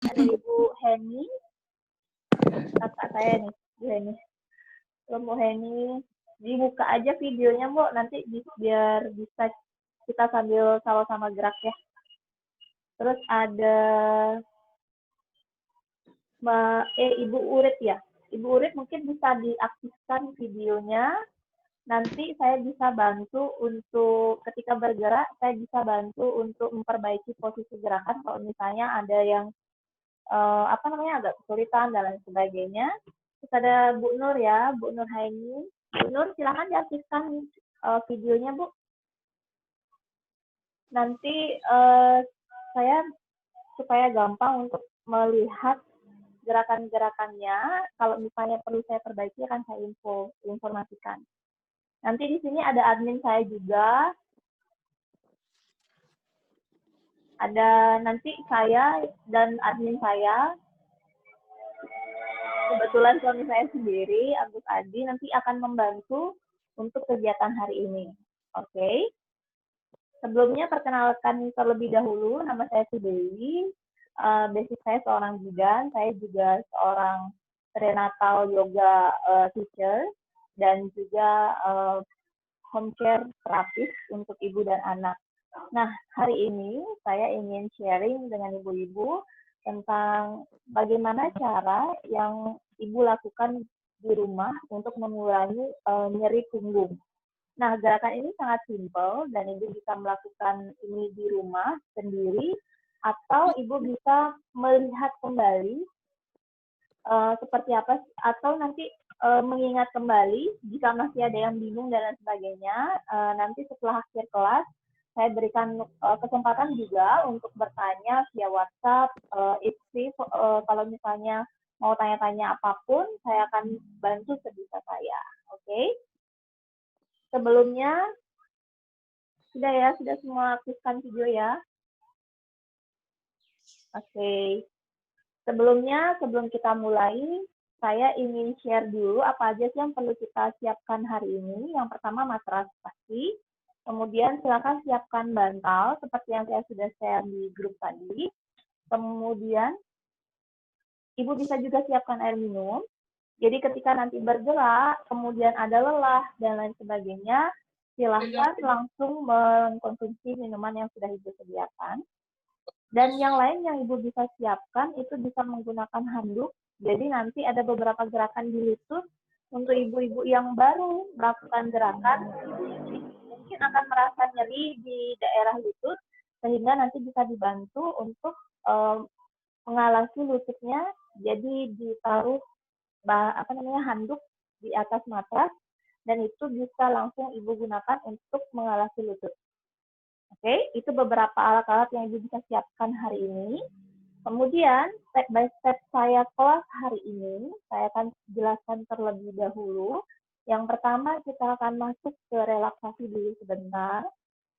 Ada Ibu Heni, kakak saya nih, Bu Heni. Bu Heni, dibuka aja videonya, Bu, nanti biar bisa kita sambil sama-sama gerak ya. Terus ada Ibu Urit ya. Ibu Urit mungkin bisa diaktifkan videonya. Nanti saya bisa bantu untuk ketika bergerak, saya bisa bantu untuk memperbaiki posisi gerakan kalau misalnya ada yang agak kesulitan dan lain sebagainya. Terus ada Bu Nur ya, Bu Nur Haini. Bu Nur silahkan diaktifkan videonya Bu. Nanti saya supaya gampang untuk melihat gerakan-gerakannya. Kalau misalnya perlu saya perbaiki akan saya informasikan. Nanti di sini ada admin saya juga. Ada nanti saya dan admin saya. Kebetulan suami saya sendiri, Agus Adi, nanti akan membantu untuk kegiatan hari ini. Oke. Sebelumnya perkenalkan terlebih dahulu, nama saya Sudewi. Basic saya seorang bidan, saya juga seorang prenatal yoga teacher dan juga home care terapis untuk ibu dan anak. Nah, hari ini saya ingin sharing dengan ibu-ibu tentang bagaimana cara yang ibu lakukan di rumah untuk mengurangi nyeri punggung. Nah, gerakan ini sangat simpel dan ibu bisa melakukan ini di rumah sendiri atau ibu bisa melihat kembali seperti apa atau nanti mengingat kembali jika masih ada yang bingung dan lain sebagainya. Nanti setelah akhir kelas saya berikan kesempatan juga untuk bertanya via WhatsApp, kalau misalnya mau tanya-tanya apapun, saya akan bantu sebisa saya. Oke? Sebelumnya, sudah semua aktifkan video ya. Oke. Sebelumnya, sebelum kita mulai, saya ingin share dulu apa aja sih yang perlu kita siapkan hari ini. Yang pertama matras pasti, kemudian silakan siapkan bantal seperti yang saya sudah share di grup tadi. Kemudian ibu bisa juga siapkan air minum. Jadi ketika nanti bergerak, kemudian ada lelah dan lain sebagainya, silahkan langsung mengkonsumsi minuman yang sudah ibu sediakan. Dan yang lain yang ibu bisa siapkan itu bisa menggunakan handuk. Jadi nanti ada beberapa gerakan di lutut untuk ibu-ibu yang baru melakukan gerakan, mungkin akan merasa nyeri di daerah lutut, sehingga nanti bisa dibantu untuk mengalasi lututnya. Jadi ditaruh handuk di atas matras dan itu bisa langsung ibu gunakan untuk mengalasi lutut. Oke, itu beberapa alat-alat yang ibu bisa siapkan hari ini. Kemudian, step by step saya kelas hari ini, saya akan jelaskan terlebih dahulu. Yang pertama, kita akan masuk ke relaksasi dulu sebentar.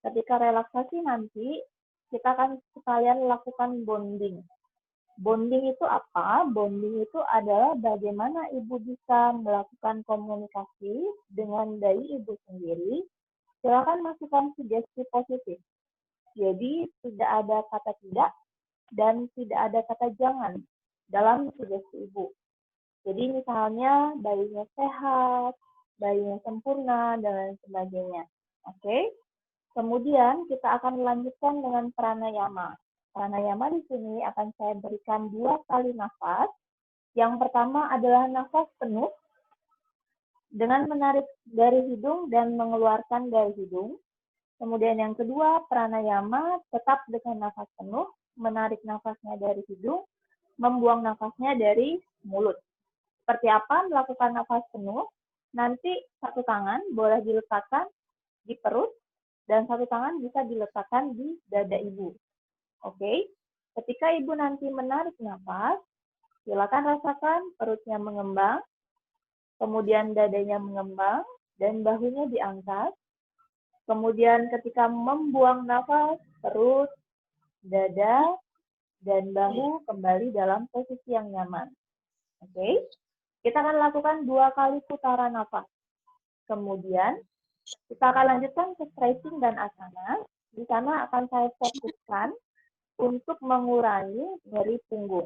Ketika relaksasi nanti, kita akan sekalian lakukan bonding. Bonding itu apa? Bonding itu adalah bagaimana ibu bisa melakukan komunikasi dengan bayi ibu sendiri. Silakan masukkan sugesti positif. Jadi tidak ada kata tidak dan tidak ada kata jangan dalam sugesti ibu. Jadi misalnya bayinya sehat, bayinya sempurna, dan lain sebagainya. Oke. Kemudian kita akan melanjutkan dengan pranayama. Pranayama di sini akan saya berikan 2 kali nafas. Yang pertama adalah nafas penuh dengan menarik dari hidung dan mengeluarkan dari hidung. Kemudian yang kedua, pranayama tetap dengan nafas penuh, menarik nafasnya dari hidung, membuang nafasnya dari mulut. Seperti apa melakukan nafas penuh? Nanti satu tangan boleh diletakkan di perut dan satu tangan bisa diletakkan di dada ibu. Oke? Ketika ibu nanti menarik nafas, silakan rasakan perutnya mengembang, kemudian dadanya mengembang, dan bahunya diangkat. Kemudian ketika membuang nafas, perut, dada, dan bahu kembali dalam posisi yang nyaman. Oke? Kita akan lakukan 2 kali putaran nafas. Kemudian, kita akan lanjutkan ke stretching dan asana. Di sana akan saya fokuskan untuk mengurangi nyeri punggung.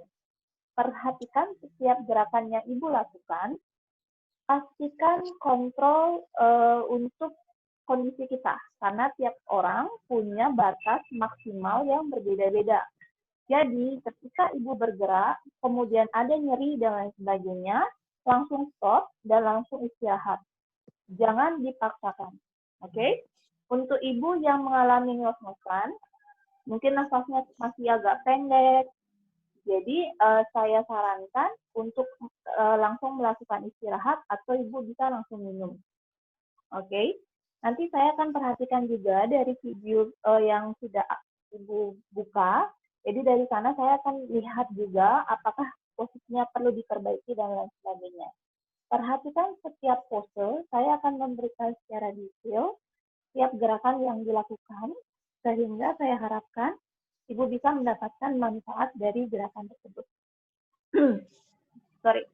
Perhatikan setiap gerakan yang Ibu lakukan, pastikan kontrol untuk kondisi kita, karena tiap orang punya batas maksimal yang berbeda-beda. Jadi, ketika Ibu bergerak, kemudian ada nyeri dan lain sebagainya, langsung stop dan langsung istirahat. Jangan dipaksakan. Oke? Untuk Ibu yang mengalami ngos-ngosan, mungkin nafasnya masih agak pendek, jadi saya sarankan untuk langsung melakukan istirahat atau Ibu bisa langsung minum. Oke? Nanti saya akan perhatikan juga dari video yang sudah Ibu buka. Jadi dari sana saya akan lihat juga apakah posisinya perlu diperbaiki dan lain sebagainya. Perhatikan setiap pose, saya akan memberikan secara detail setiap gerakan yang dilakukan, sehingga saya harapkan Ibu bisa mendapatkan manfaat dari gerakan tersebut.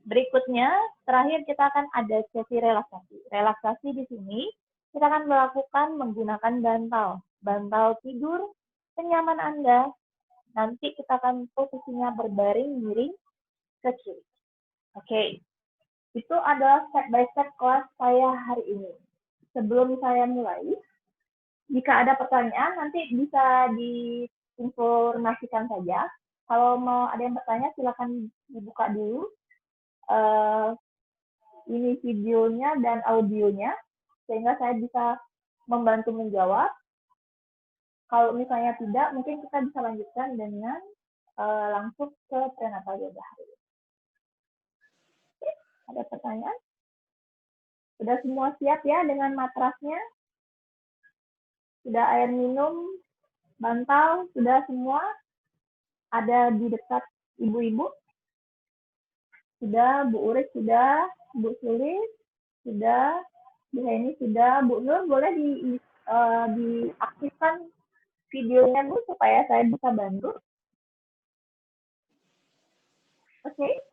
Berikutnya, terakhir kita akan ada sesi relaksasi. Relaksasi di sini, kita akan melakukan menggunakan bantal. Bantal tidur senyaman Anda. Nanti kita akan posisinya berbaring miring ke kiri. Oke. Itu adalah step by step kelas saya hari ini. Sebelum saya mulai, jika ada pertanyaan nanti bisa diinformasikan saja. Kalau mau ada yang bertanya silakan dibuka dulu ini videonya dan audionya sehingga saya bisa membantu menjawab. Kalau misalnya tidak, mungkin kita bisa lanjutkan dengan langsung ke prenatal yoga hari ini. Ada pertanyaan? Sudah semua siap ya dengan matrasnya? Sudah air minum, bantal, sudah semua? Ada di dekat ibu-ibu? Sudah, Bu Urik sudah, Bu Sulis sudah, Bu Heni sudah, Bu Nur boleh diaktifkan videonya Bu supaya saya bisa bantu. Oke.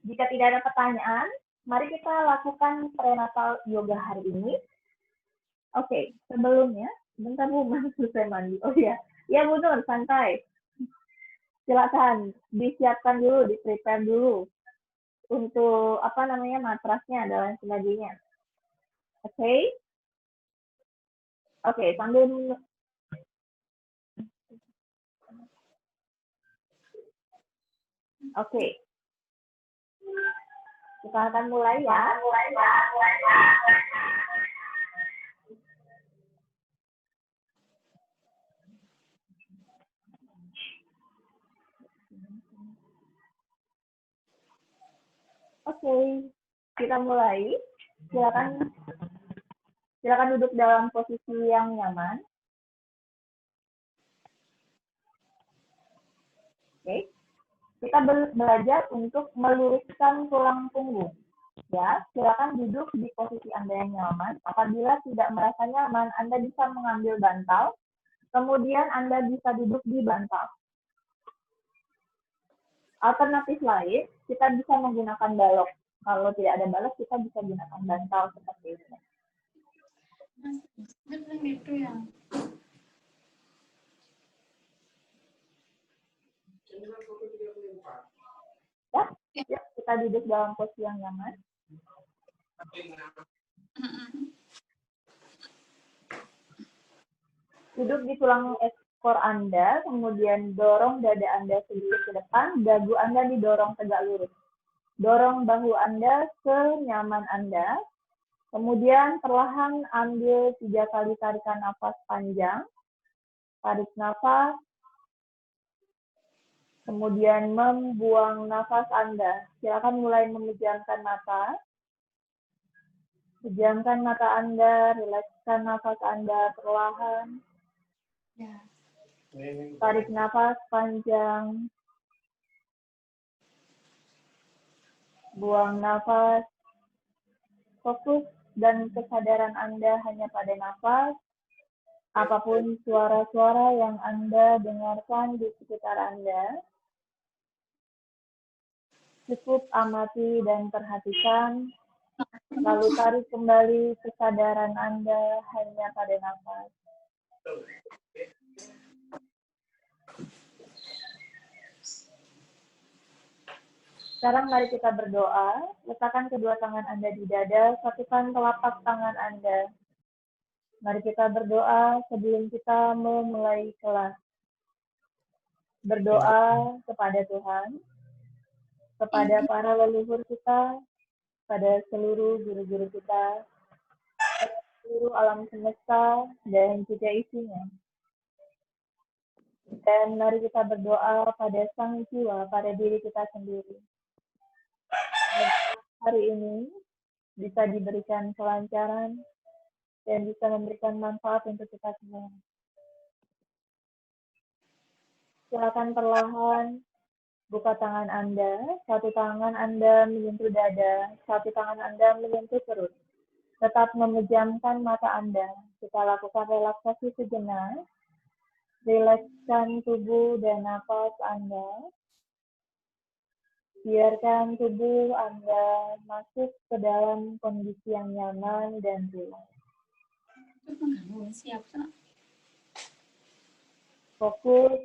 Jika tidak ada pertanyaan, mari kita lakukan prenatal yoga hari ini. Oke, sebelumnya, bentar Bu, selesai mandi. Oh iya, ya Bu Nur, santai. Silakan disiapkan dulu, di-prepare dulu untuk matrasnya dan lain sebagainya. Oke, sambil kita akan mulai ya. Kita mulai. Silakan duduk dalam posisi yang nyaman. Kita belajar untuk meluruskan tulang punggung. Ya, silakan duduk di posisi Anda yang nyaman. Apabila tidak merasa nyaman, Anda bisa mengambil bantal. Kemudian Anda bisa duduk di bantal. Alternatif lain, kita bisa menggunakan balok. Kalau tidak ada balok, kita bisa gunakan bantal seperti ini. Ya, kita duduk dalam posisi yang nyaman. Duduk di tulang ekor Anda, kemudian dorong dada Anda sedikit ke depan, dagu Anda didorong tegak lurus. Dorong bahu Anda senyaman Anda. Kemudian perlahan ambil 3 kali tarikan nafas panjang. Tarik nafas. Kemudian membuang nafas Anda. Silakan mulai memejamkan mata. Pejamkan mata Anda, rilekskan nafas Anda perlahan. Tarik nafas panjang. Buang nafas. Fokus dan kesadaran Anda hanya pada nafas. Apapun suara-suara yang Anda dengarkan di sekitar Anda, cukup amati dan perhatikan. Lalu tarik kembali kesadaran Anda hanya pada nafas. Sekarang mari kita berdoa. Letakkan kedua tangan Anda di dada, satukan telapak tangan Anda. Mari kita berdoa sebelum kita memulai kelas. Berdoa kepada Tuhan, kepada para leluhur kita, pada seluruh guru-guru kita, seluruh alam semesta, dan juga isinya. Dan mari kita berdoa pada Sang Jiwa, pada diri kita sendiri. Hari ini bisa diberikan kelancaran dan bisa memberikan manfaat untuk kita semua. Silakan perlahan buka tangan Anda, satu tangan Anda menyentuh dada, satu tangan Anda menyentuh perut. Tetap memejamkan mata Anda. Kita lakukan relaksasi sejenak. Rilekskan tubuh dan nafas Anda. Biarkan tubuh Anda masuk ke dalam kondisi yang nyaman dan rileks. Fokus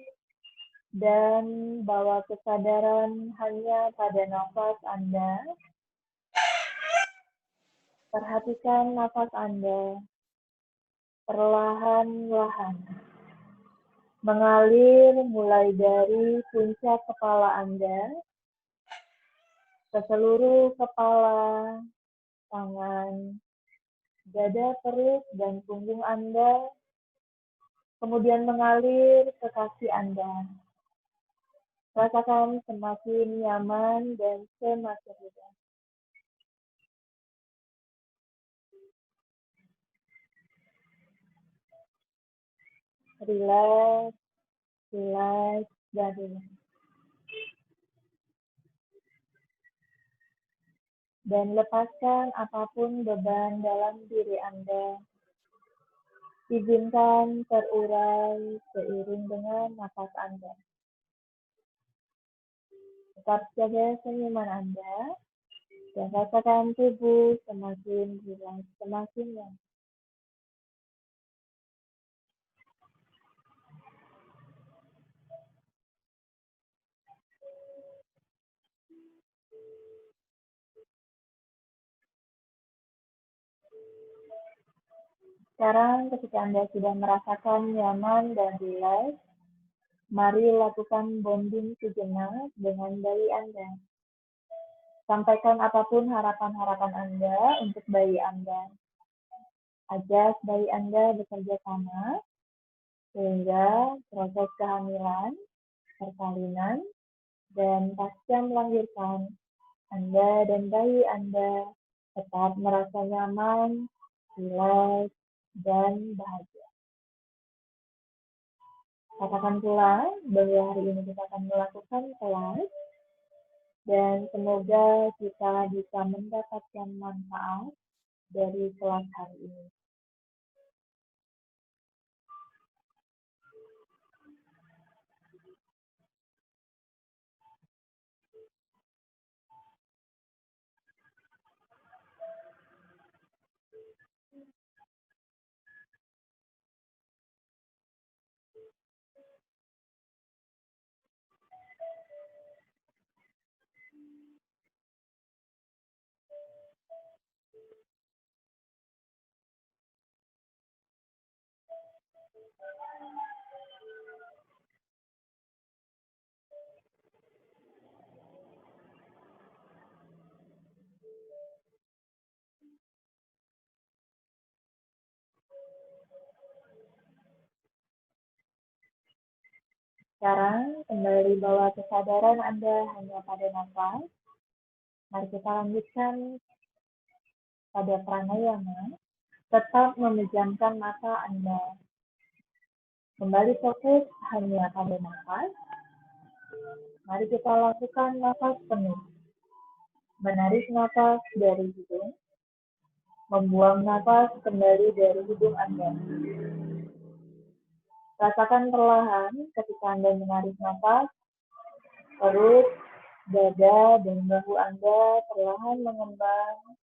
dan bawa kesadaran hanya pada nafas Anda. Perhatikan nafas Anda perlahan-lahan mengalir mulai dari puncak kepala Anda ke seluruh kepala, tangan, dada, perut, dan punggung Anda, kemudian mengalir ke kaki Anda. Rasakan semakin nyaman dan semakin rileks. Rileks, rileks, dan rileks. Dan lepaskan apapun beban dalam diri Anda. Izinkan terurai seiring dengan nafas Anda. Tetap jaga senyuman Anda dan rasakan tubuh semakin rileks, semakin nyaman. Sekarang ketika Anda sudah merasakan nyaman dan rileks, mari lakukan bonding sejenak dengan bayi Anda. Sampaikan apapun harapan-harapan Anda untuk bayi Anda. Ajak bayi Anda bekerja sama, sehingga proses kehamilan, persalinan, dan pasca melahirkan, Anda dan bayi Anda tetap merasa nyaman, rileks, dan bahagia. Katakan pula bahwa hari ini kita akan melakukan kelas dan semoga kita bisa mendapatkan manfaat dari kelas hari ini. Sekarang kembali bawa kesadaran Anda hanya pada nafas. Mari kita lanjutkan pada pranayama. Tetap memejamkan mata Anda. Kembali fokus hanya pada nafas. Mari kita lakukan nafas penuh. Menarik nafas dari hidung. Membuang nafas kembali dari hidung Anda. Rasakan perlahan ketika Anda menarik nafas, perut, dada, dan bahu Anda perlahan mengembang.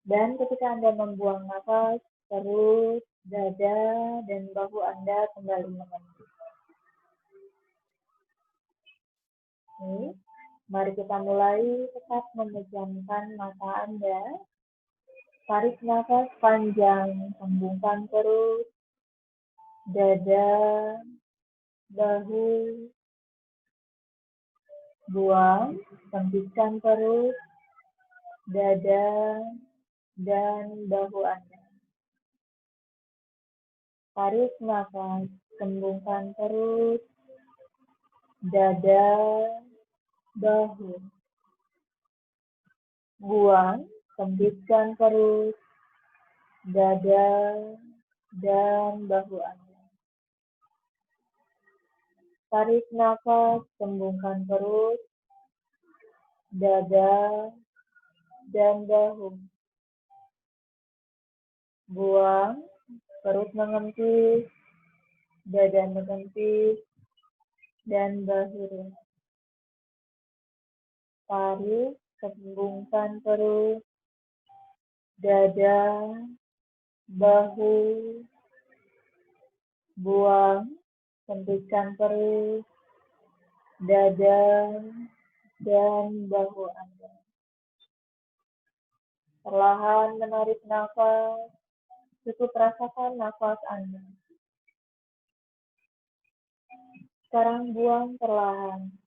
Dan ketika Anda membuang nafas, perut, dada, dan bahu Anda kembali mengembang. Oke. Mari kita mulai, tetap memejamkan mata Anda. Tarik nafas panjang, hembuskan perut, dada, bahu, buang, hembuskan perut, dada, dan bahu Anda. Tarik nafas, hembuskan perut, dada, bahu. Buang, hembuskan perut, dada, dan bahu Anda. Tarik nafas, hembuskan perut, dada, dan bahu. Buang, perut mengempis, dada mengempis, dan bahu. Tarik, hembuskan perut, dada, bahu. Buang, hembuskan perut, dada, dan bahu Anda. Perlahan menarik nafas, cukup rasakan nafas Anda. Sekarang buang perlahan.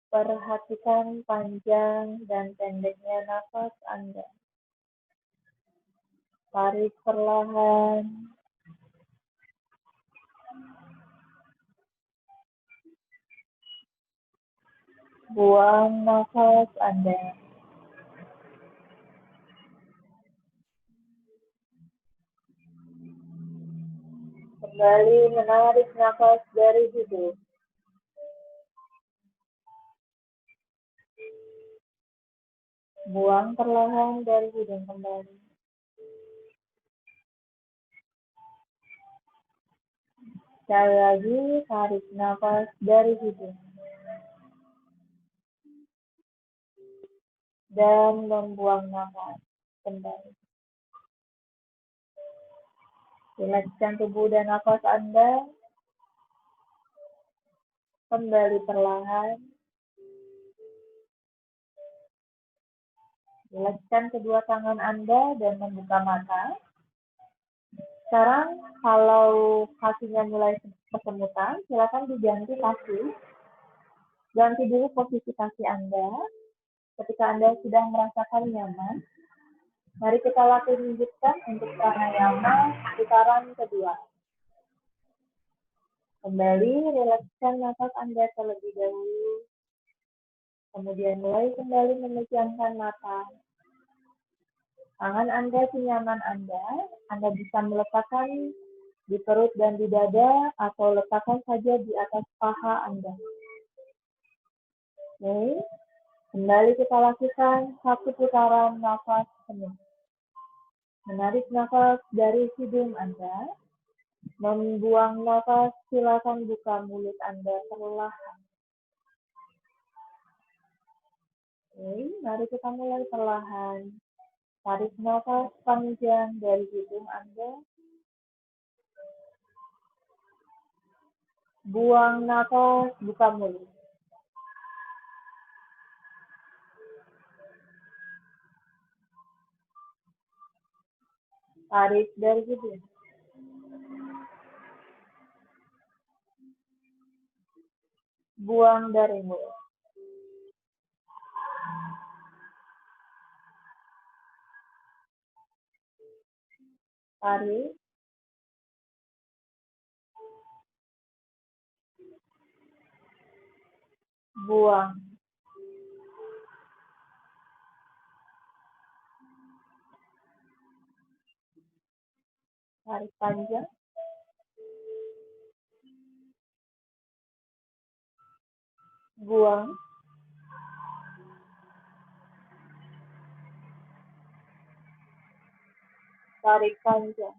Perhatikan panjang dan pendeknya nafas Anda. Tarik perlahan. Buang nafas Anda. Kembali menarik nafas dari hidung. Buang perlahan dari hidung kembali. Sekali lagi, tarik nafas dari hidung. Dan membuang nafas kembali. Rilekskan tubuh dan nafas Anda. Kembali perlahan. Rilekskan kedua tangan Anda dan membuka mata. Sekarang, kalau kakinya mulai kesemutan, silakan diganti kaki. Ganti dulu posisi kaki Anda. Ketika Anda sudah merasakan nyaman, mari kita lanjutkan untuk pranayama putaran kedua. Kembali, rilekskan nafas Anda terlebih dahulu. Kemudian mulai kembali memejamkan mata. Tangan Anda senyaman Anda bisa meletakkan di perut dan di dada, atau letakkan saja di atas paha Anda. Oke, kembali kita lakukan satu putaran nafas penuh. Menarik nafas dari hidung Anda. Membuang nafas, silakan buka mulut Anda perlahan. Oke, mari kita mulai perlahan. Tarik nafas panjang dari hidung Anda. Buang nafas, buka mulut. Tarik dari hidung. Buang dari mulut. Tarik. Buang. Tarik panjang. Buang. Tarik panjang.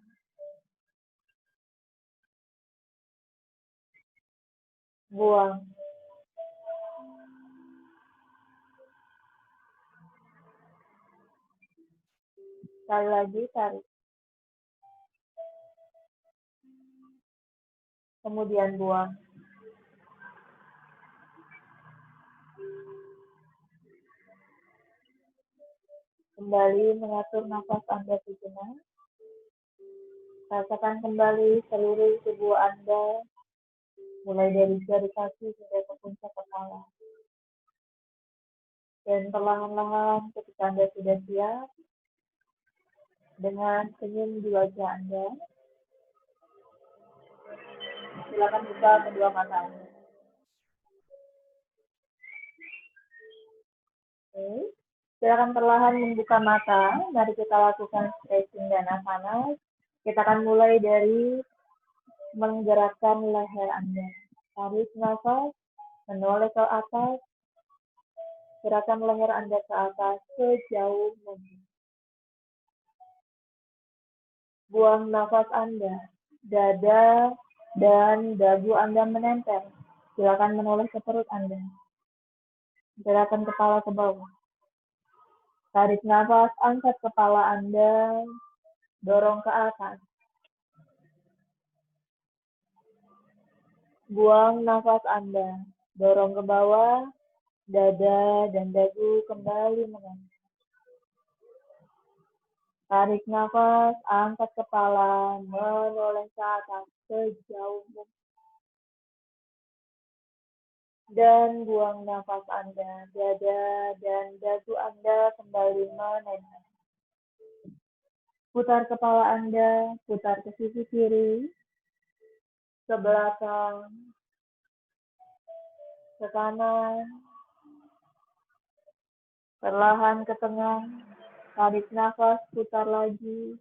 Buang. Sekali lagi, tarik. Kemudian buang. Kembali mengatur nafas Anda sejenak. Rasakan kembali seluruh tubuh Anda, mulai dari jari kaki hingga ke puncak kepala. Dan perlahan-lahan ketika Anda sudah siap, dengan senyum di wajah Anda, silakan buka kedua mata Anda. Oke. Silakan perlahan membuka mata. Mari kita lakukan stretching dan asana. Kita akan mulai dari menggerakkan leher Anda. Tarik nafas, menoleh ke atas. Gerakan leher Anda ke atas sejauh mungkin. Buang nafas Anda. Dada dan dagu Anda menempel. Silakan menoleh ke perut Anda. Gerakan kepala ke bawah. Tarik nafas, angkat kepala Anda, dorong ke atas. Buang nafas Anda, dorong ke bawah, dada dan dagu kembali menempel. Tarik nafas, angkat kepala, menoleh ke atas sejauh mungkin. Dan buang nafas Anda, dada dan dagu Anda kembali menempel. Putar kepala Anda, putar ke sisi kiri, ke belakang, ke kanan, perlahan ke tengah. Tarik nafas, putar lagi.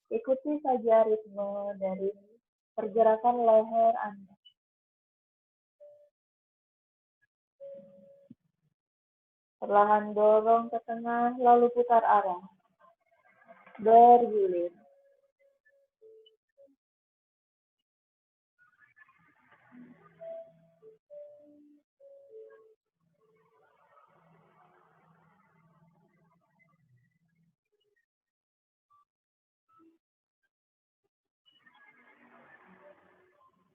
Ikuti saja ritme dari pergerakan leher Anda. Perlahan dorong ke tengah, lalu putar arah. Bergulir.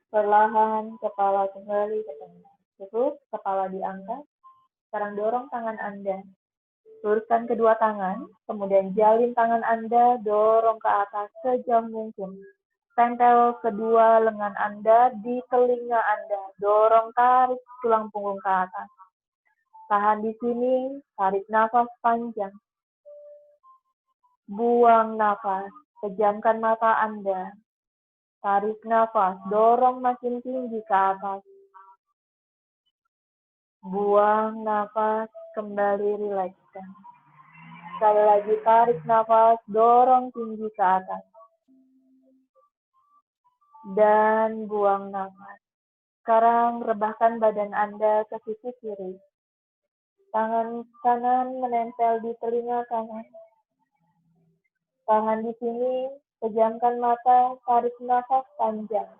Perlahan kepala kembali ke tengah. Cukup, kepala diangkat. Sekarang dorong tangan Anda. Luruskan kedua tangan, kemudian jalin tangan Anda, dorong ke atas sejauh mungkin. Tempel kedua lengan Anda di telinga Anda. Dorong, tarik tulang punggung ke atas. Tahan di sini, tarik nafas panjang. Buang nafas, pejamkan mata Anda. Tarik nafas, dorong makin tinggi ke atas. Buang nafas, kembali rilekskan. Sekali lagi tarik nafas, dorong tinggi ke atas. Dan buang nafas. Sekarang rebahkan badan Anda ke sisi kiri. Tangan kanan menempel di telinga kanan. Tangan di sini, pejamkan mata, tarik nafas panjang.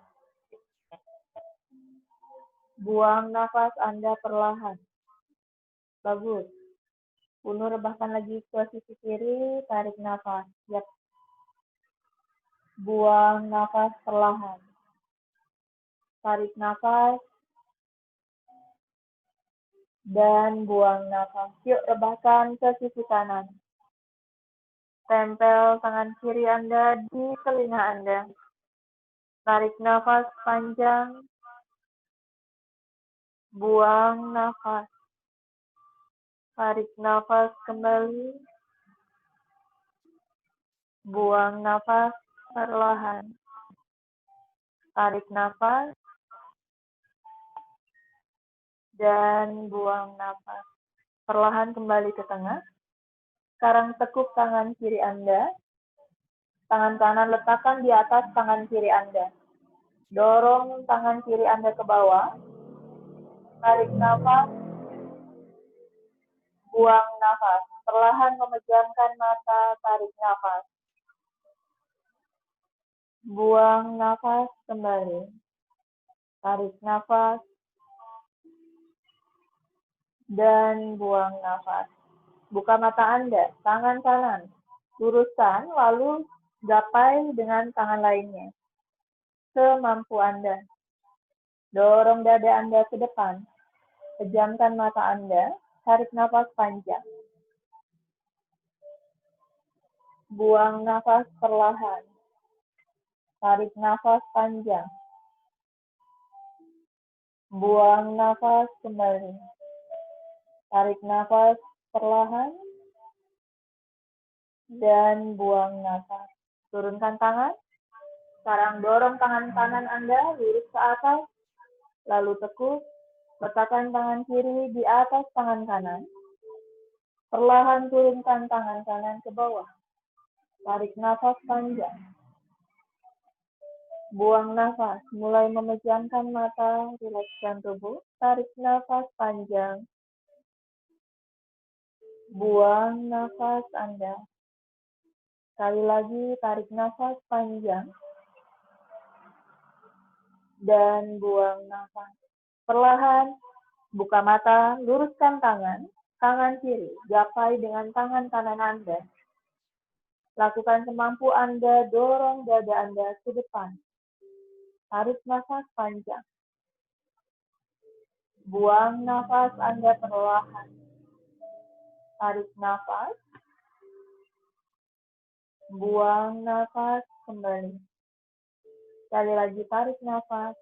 Buang nafas Anda perlahan. Bagus. Bunuh rebahkan lagi ke sisi kiri, tarik nafas. Yap. Buang nafas perlahan. Tarik nafas. Dan buang nafas. Yuk rebahkan ke sisi kanan. Tempel tangan kiri Anda di telinga Anda. Tarik nafas panjang. Buang nafas. Tarik nafas kembali. Buang nafas perlahan. Tarik nafas. Dan buang nafas. Perlahan kembali ke tengah. Sekarang tekuk tangan kiri Anda. Tangan kanan letakkan di atas tangan kiri Anda. Dorong tangan kiri Anda ke bawah. Tarik nafas. Buang nafas. Perlahan memejamkan mata, tarik nafas. Buang nafas kembali. Tarik nafas. Dan buang nafas. Buka mata Anda, tangan kanan. Luruskan, lalu gapai dengan tangan lainnya. Semampu Anda. Dorong dada Anda ke depan. Pejamkan mata Anda. Tarik nafas panjang. Buang nafas perlahan. Tarik nafas panjang. Buang nafas kembali. Tarik nafas perlahan. Dan buang nafas. Turunkan tangan. Sekarang dorong tangan kanan Anda lurus ke atas. Lalu tekuk. Letakkan tangan kiri di atas tangan kanan. Perlahan turunkan tangan kanan ke bawah. Tarik nafas panjang. Buang nafas. Mulai memejamkan mata, rilekskan tubuh. Tarik nafas panjang. Buang nafas Anda. Sekali lagi, tarik nafas panjang. Dan buang nafas. Perlahan, buka mata, luruskan tangan. Tangan kiri, gapai dengan tangan kanan Anda. Lakukan semampu Anda, dorong dada Anda ke depan. Tarik nafas panjang. Buang nafas Anda perlahan. Tarik nafas. Buang nafas kembali. Sekali lagi tarik nafas.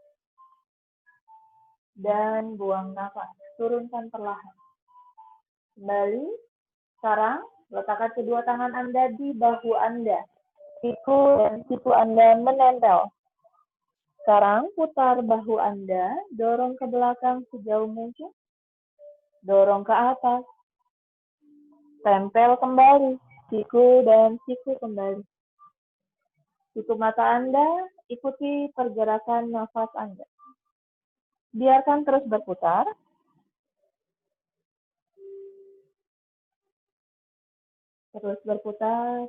Dan buang nafas. Turunkan perlahan. Kembali. Sekarang, letakkan kedua tangan Anda di bahu Anda. Siku dan siku Anda menempel. Sekarang, putar bahu Anda, dorong ke belakang sejauh mungkin. Dorong ke atas. Tempel kembali. Siku dan siku kembali. Tutup mata Anda, ikuti pergerakan nafas Anda. Biarkan terus berputar. Terus berputar.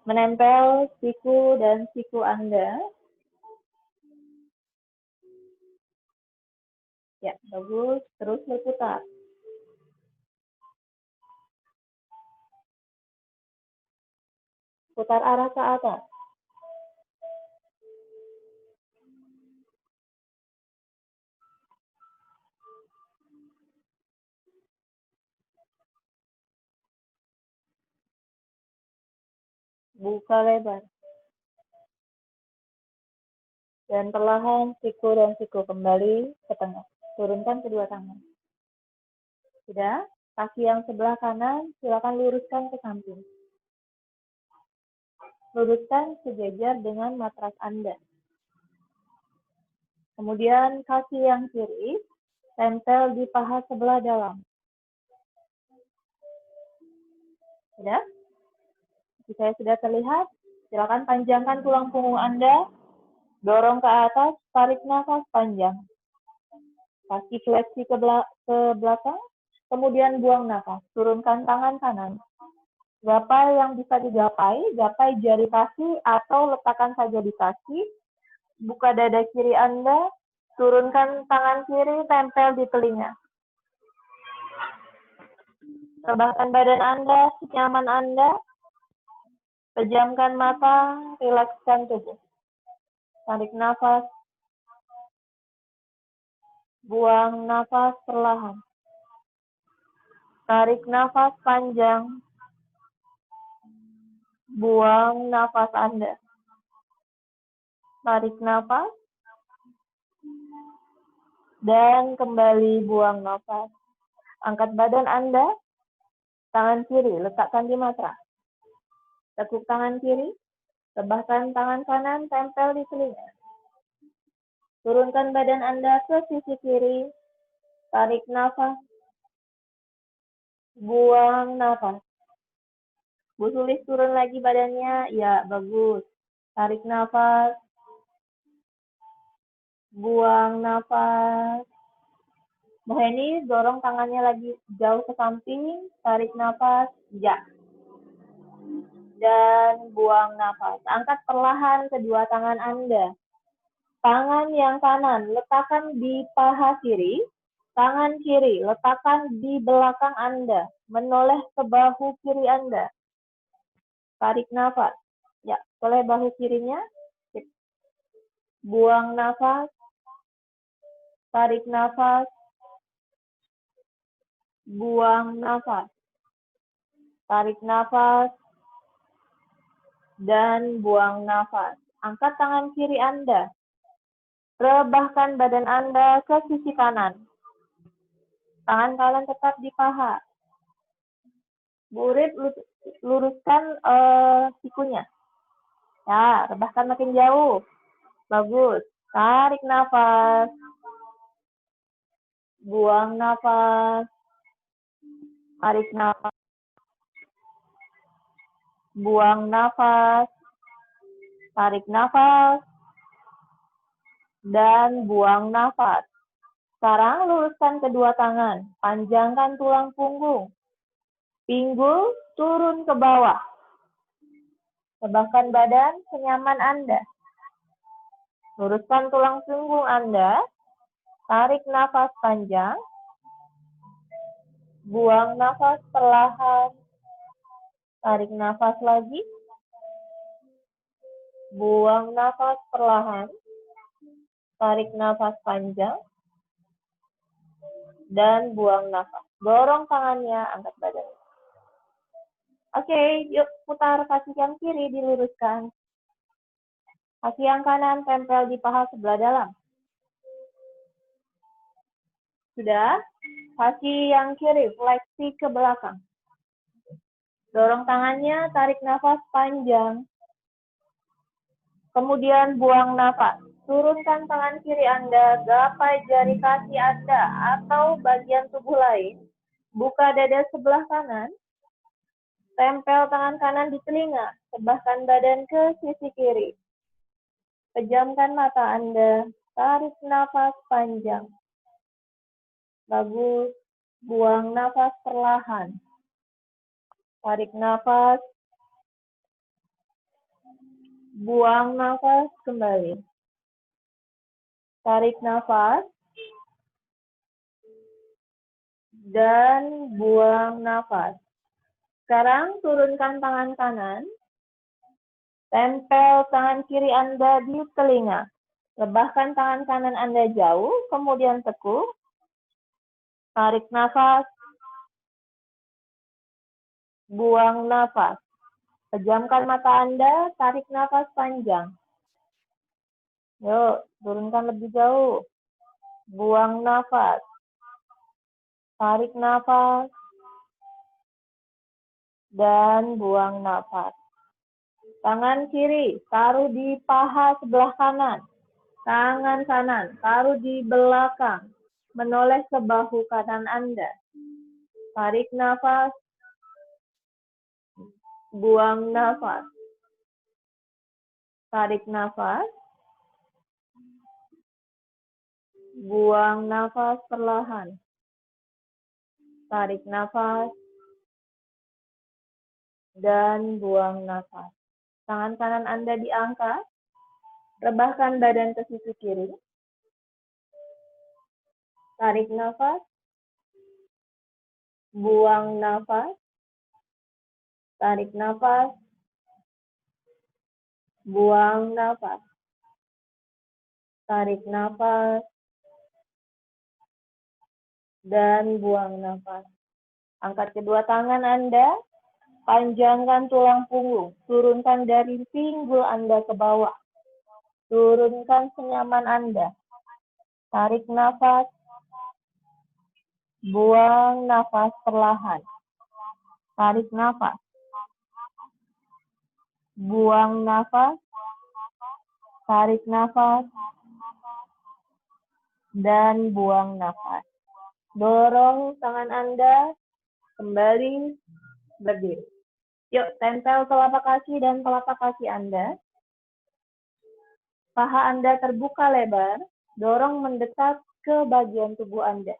Menempel siku dan siku Anda. Ya, bagus. Terus berputar. Putar arah ke atas. Buka lebar. Dan perlahan siku dan siku kembali ke tengah. Turunkan kedua tangan. Sudah? Kaki yang sebelah kanan silakan luruskan ke samping. Luruskan sejajar dengan matras Anda. Kemudian kaki yang kiri tempel di paha sebelah dalam. Sudah? Jika sudah terlihat, silakan panjangkan tulang punggung Anda. Dorong ke atas, tarik nafas panjang. Kaki fleksi ke belakang, kemudian buang nafas. Turunkan tangan kanan. Gapai yang bisa digapai, gapai jari kaki atau letakkan saja di kaki. Buka dada kiri Anda, turunkan tangan kiri, tempel di telinga. Rebahkan badan Anda, senyaman Anda. Pejamkan mata, rilekskan tubuh. Tarik nafas. Buang nafas perlahan. Tarik nafas panjang. Buang nafas Anda. Tarik nafas. Dan kembali buang nafas. Angkat badan Anda. Tangan kiri letakkan di matras. Tekuk tangan kiri. Rebahkan tangan kanan, tempel di telinga. Turunkan badan Anda ke sisi kiri. Tarik nafas. Buang nafas. Bu Sulis turun lagi badannya. Ya, bagus. Tarik nafas. Buang nafas. Bu Heni, dorong tangannya lagi jauh ke samping. Tarik nafas. Ya. Dan buang nafas. Angkat perlahan kedua tangan Anda. Tangan yang kanan letakkan di paha kiri. Tangan kiri letakkan di belakang Anda. Menoleh ke bahu kiri Anda. Tarik nafas. Ya, oleh bahu kirinya. Buang nafas. Tarik nafas. Buang nafas. Tarik nafas dan buang nafas. Angkat tangan kiri Anda. Rebahkan badan Anda ke sisi kanan. Tangan kalian tetap di paha. Bu Urip, luruskan sikunya. Ya, rebahkan makin jauh. Bagus. Tarik nafas. Buang nafas. Tarik nafas. Buang nafas. Tarik nafas. Dan buang nafas. Sekarang luruskan kedua tangan. Panjangkan tulang punggung. Pinggul turun ke bawah. Rebahkan badan senyaman Anda. Luruskan tulang punggung Anda. Tarik nafas panjang. Buang nafas perlahan. Tarik nafas lagi. Buang nafas perlahan. Tarik nafas panjang. Dan buang nafas. Dorong tangannya, angkat badan. Oke, yuk putar kaki yang kiri, diluruskan. Kaki yang kanan tempel di paha sebelah dalam. Sudah? Kaki yang kiri fleksi ke belakang. Dorong tangannya, tarik nafas panjang. Kemudian buang nafas. Turunkan tangan kiri Anda, gapai jari kaki Anda atau bagian tubuh lain. Buka dada sebelah kanan. Tempel tangan kanan di telinga. Sebahkan badan ke sisi kiri. Pejamkan mata Anda. Tarik nafas panjang. Bagus. Buang nafas perlahan. Tarik nafas. Buang nafas kembali. Tarik nafas. Dan buang nafas. Sekarang turunkan tangan kanan. Tempel tangan kiri Anda di telinga. Rebahkan tangan kanan Anda jauh, kemudian tekuk. Tarik nafas. Buang nafas. Pejamkan mata Anda, tarik nafas panjang. Yuk, turunkan lebih jauh. Buang nafas. Tarik nafas. Dan buang nafas. Tangan kiri, taruh di paha sebelah kanan. Tangan kanan, taruh di belakang. Menoleh ke bahu kanan Anda. Tarik nafas. Buang nafas. Tarik nafas. Buang nafas perlahan. Tarik nafas. Dan buang nafas. Tangan kanan Anda diangkat. Rebahkan badan ke sisi kiri. Tarik nafas. Buang nafas. Tarik nafas. Buang nafas. Tarik nafas. Dan buang nafas. Angkat kedua tangan Anda. Panjangkan tulang punggung. Turunkan dari pinggul Anda ke bawah. Turunkan senyaman Anda. Tarik nafas. Buang nafas perlahan. Tarik nafas. Buang nafas. Tarik nafas. Dan buang nafas. Dorong tangan Anda kembali berdiri. Yuk, tempel telapak kaki dan telapak kaki Anda. Paha Anda terbuka lebar, dorong mendekat ke bagian tubuh Anda.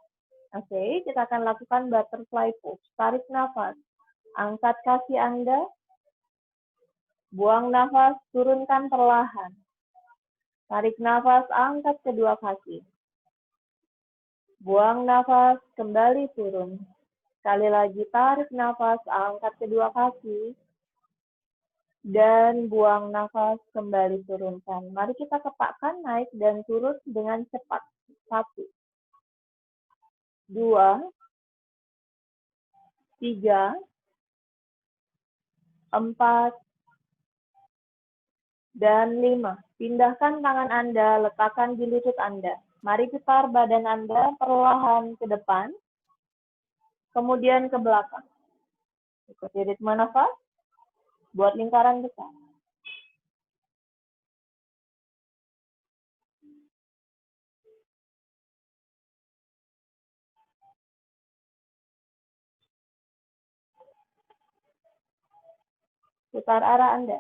Oke, kita akan lakukan butterfly pose. Tarik nafas, angkat kaki Anda, buang nafas, turunkan perlahan. Tarik nafas, angkat kedua kaki. Buang nafas, kembali turun. Sekali lagi, tarik nafas, angkat kedua kaki. Dan buang nafas, kembali turunkan. Mari kita kepakkan naik dan turun dengan cepat. 1, 2, 3, 4, dan 5. Pindahkan tangan Anda, letakkan di lutut Anda. Mari putar badan Anda perlahan ke depan, kemudian ke belakang. Ikuti ritme nafas, buat lingkaran besar. Putar arah Anda.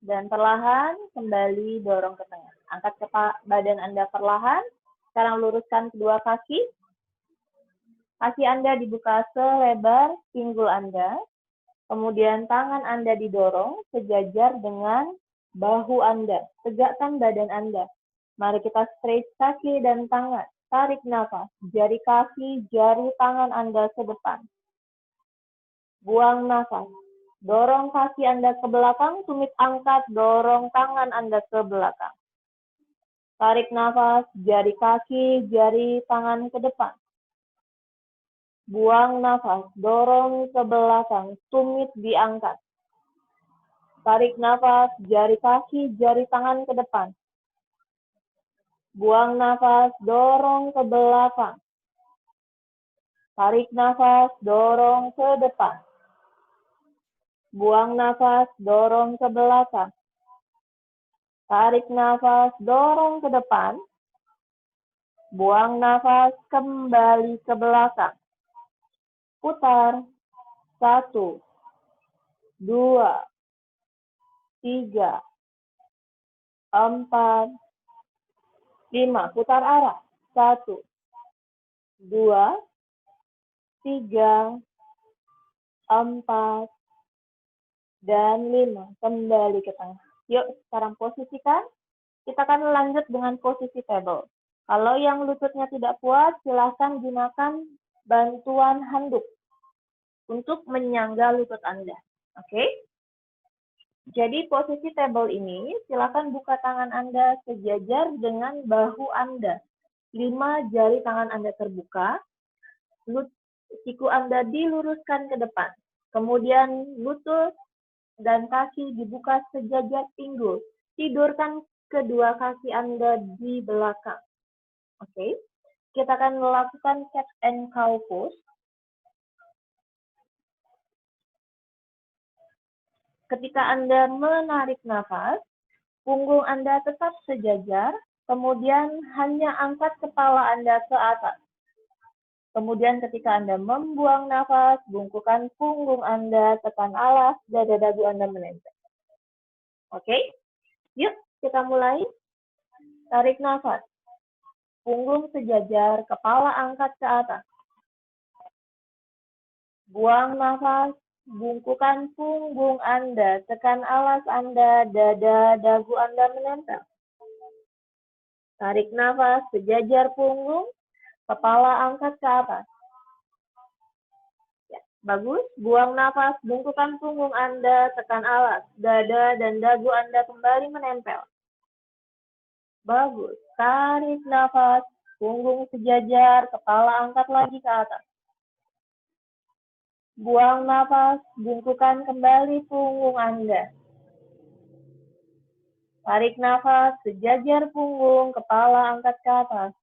Dan perlahan kembali dorong ke tengah. Angkat badan Anda perlahan. Sekarang luruskan kedua kaki. Kaki Anda dibuka selebar pinggul Anda. Kemudian tangan Anda didorong sejajar dengan bahu Anda. Tegakkan badan Anda. Mari kita stretch kaki dan tangan. Tarik nafas. Jari kaki, jari tangan Anda ke depan. Buang nafas. Dorong kaki Anda ke belakang, tumit angkat, dorong tangan Anda ke belakang. Tarik nafas, jari kaki, jari tangan ke depan. Buang nafas, dorong ke belakang, tumit diangkat. Tarik nafas, jari kaki, jari tangan ke depan. Buang nafas, dorong ke belakang. Tarik nafas, dorong ke depan. Buang nafas, dorong ke belakang. Tarik nafas, dorong ke depan. Buang nafas, kembali ke belakang. Putar. 1, 2, 3, 4, 5. Putar arah. 1, 2, 3, 4, dan 5. Kembali ke tengah. Yuk, sekarang posisikan. Kita akan lanjut dengan posisi table. Kalau yang lututnya tidak kuat, silahkan gunakan bantuan handuk untuk menyangga lutut Anda. Oke? Jadi posisi table ini, silakan buka tangan Anda sejajar dengan bahu Anda. 5 jari tangan Anda terbuka, siku Anda diluruskan ke depan. Kemudian lutut dan kaki dibuka sejajar pinggul. Tidurkan kedua kaki Anda di belakang. Oke? Kita akan melakukan cat and cow pose. Ketika Anda menarik nafas, punggung Anda tetap sejajar, kemudian hanya angkat kepala Anda ke atas. Kemudian ketika Anda membuang nafas, bungkukan punggung Anda, tekan alas, dada dagu Anda menempel. Oke? Yuk, kita mulai. Tarik nafas. Punggung sejajar, kepala angkat ke atas. Buang nafas, bungkukan punggung Anda, tekan alas Anda, dada dagu Anda menempel. Tarik nafas, sejajar punggung, kepala angkat ke atas. Ya, bagus. Buang nafas, bungkukan punggung Anda, tekan alas, dada dan dagu Anda kembali menempel. Bagus. Tarik nafas, punggung sejajar, kepala angkat lagi ke atas. Buang nafas, bungkukan kembali punggung Anda. Tarik nafas, sejajar punggung, kepala angkat ke atas.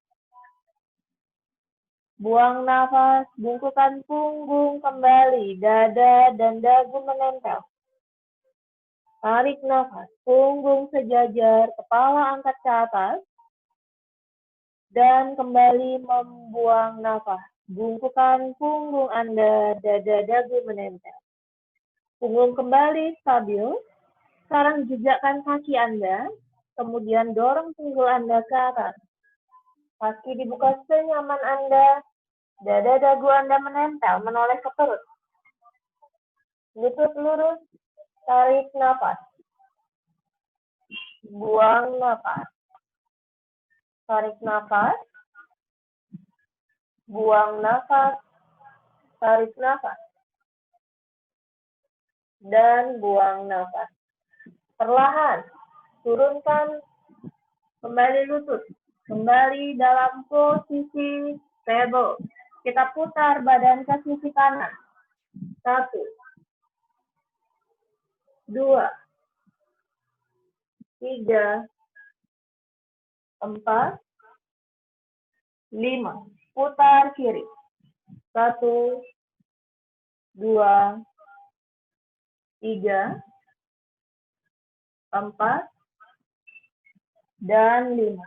Buang nafas, bungkukan punggung kembali, dada dan dagu menempel. Tarik nafas, punggung sejajar, kepala angkat ke atas. Dan kembali membuang nafas. Bungkukan punggung Anda, dada dagu menempel. Punggung kembali stabil. Sekarang jejakkan kaki Anda, kemudian dorong pinggul Anda ke atas. Kaki dibuka senyaman Anda, dada dagu Anda menempel, menoleh ke perut. Lutut lurus, tarik nafas. Buang nafas. Tarik nafas. Buang nafas. Tarik nafas. Dan buang nafas. perlahan turunkan kembali lutut, kembali dalam posisi stable. Kita putar badan ke sisi kanan. 1, 2, 3, 4, 5. Putar kiri. 1, 2, 3, 4, dan 5.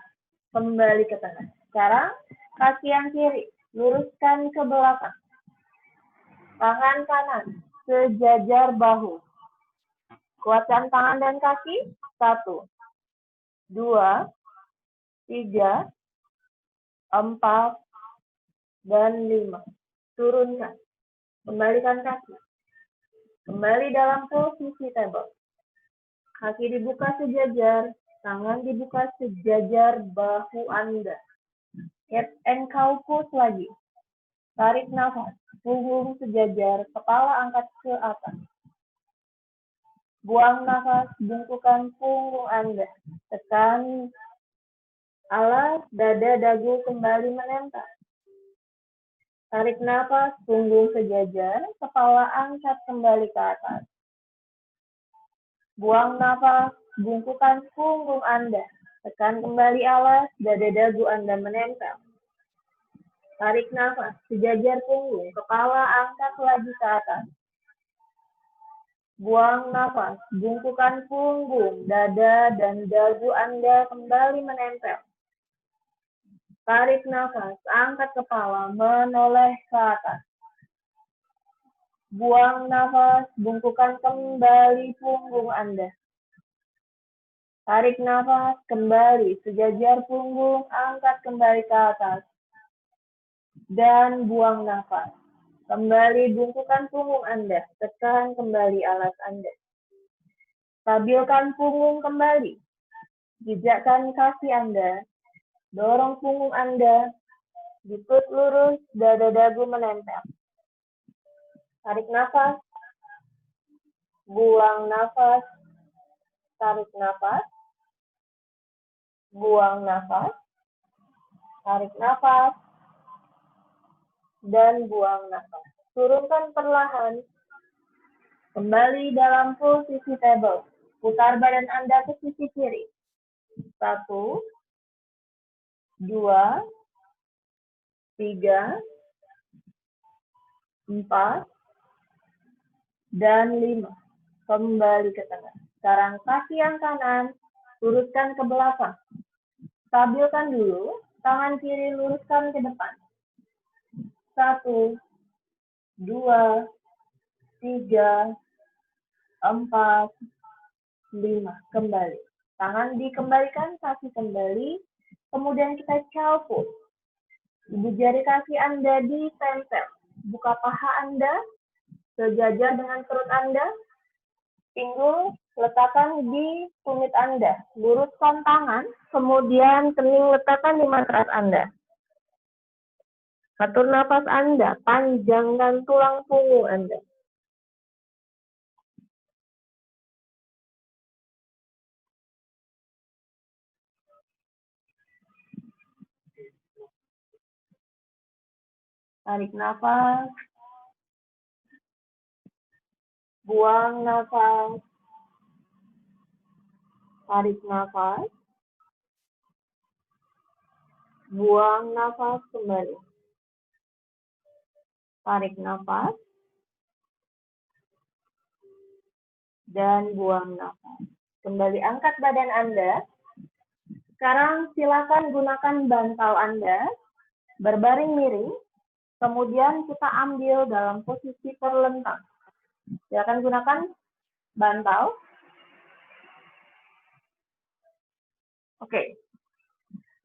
Kembali ke tengah. Sekarang kaki yang kiri, luruskan ke belakang. Tangan kanan, sejajar bahu. Kuatkan tangan dan kaki. 1, 2, 3, 4, dan 5. Turunkan. Kembalikan kaki. Kembali dalam posisi table. Kaki dibuka sejajar, tangan dibuka sejajar bahu Anda. Cat and cow pose lagi. Tarik nafas, punggung sejajar, kepala angkat ke atas. Buang nafas, bungkukan punggung Anda. Tekan alas, dada, dagu kembali menempel. Tarik nafas, punggung sejajar, kepala angkat kembali ke atas. Buang nafas, bungkukan punggung Anda. Tekan kembali alas, dada, dagu Anda menempel. Tarik nafas, sejajar punggung, kepala angkat lagi ke atas. Buang nafas, bungkukan punggung, dada, dan dagu Anda kembali menempel. Tarik nafas, angkat kepala, menoleh ke atas. Buang nafas, bungkukan kembali punggung Anda. Tarik nafas, kembali, sejajar punggung, angkat kembali ke atas. Dan buang nafas. Kembali bungkukan punggung Anda, tekan kembali alas Anda. Stabilkan punggung kembali. Pijakkan kaki Anda, dorong punggung Anda, lutut lurus, dada dagu menempel. Tarik nafas, buang nafas, tarik nafas, buang nafas, tarik nafas, dan buang nafas. Turunkan perlahan. Kembali dalam posisi table. Putar badan Anda ke sisi kiri. 1, 2, 3, 4, dan 5. Kembali ke tengah. Sekarang kaki yang kanan, luruskan ke belakang. Stabilkan dulu, tangan kiri luruskan ke depan. 1, 2, 3, 4, 5. Kembali. Tangan dikembalikan, kaki kembali. Kemudian kita cow pose. Ibu jari kaki Anda ditempel. Buka paha Anda, sejajar dengan perut Anda. Pinggul letakkan di tumit Anda. Luruskan tangan, kemudian kening letakkan di matras Anda. Atur nafas Anda, panjangkan tulang punggung Anda. Tarik nafas. Buang nafas. Tarik nafas. Buang nafas kembali. Tarik nafas. Dan buang nafas. Kembali angkat badan Anda. Sekarang silakan gunakan bantal Anda. Berbaring miring. Kemudian kita ambil dalam posisi terlentang. Silakan gunakan bantal. Oke.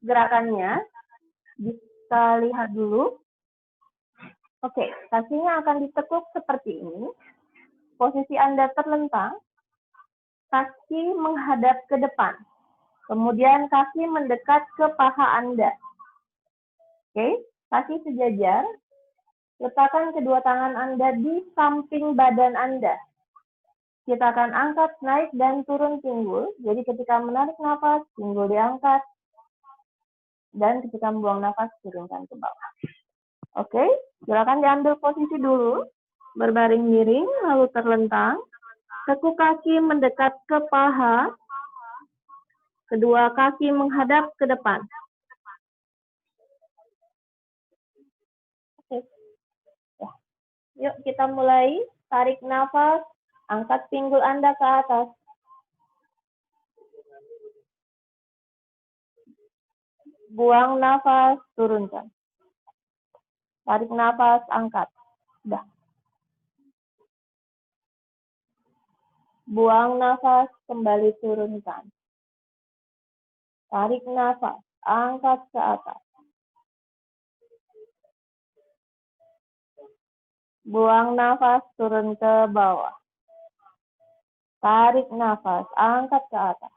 Gerakannya kita lihat dulu. Oke, kakinya akan ditekuk seperti ini. Posisi Anda terlentang. Kaki menghadap ke depan. Kemudian kaki mendekat ke paha Anda. Oke, kaki sejajar. Letakkan kedua tangan Anda di samping badan Anda. Kita akan angkat, naik, dan turun pinggul. Jadi ketika menarik nafas, pinggul diangkat. Dan ketika membuang nafas, turunkan ke bawah. Oke, silakan diambil posisi dulu. Berbaring miring, lalu terlentang. Tekuk kaki mendekat ke paha. Kedua kaki menghadap ke depan. Oke. Ya. Yuk kita mulai. Tarik nafas, angkat pinggul Anda ke atas. Buang nafas, turunkan. Tarik nafas, angkat. Sudah. Buang nafas, kembali turunkan. Tarik nafas, angkat ke atas. Buang nafas, turun ke bawah. Tarik nafas, angkat ke atas.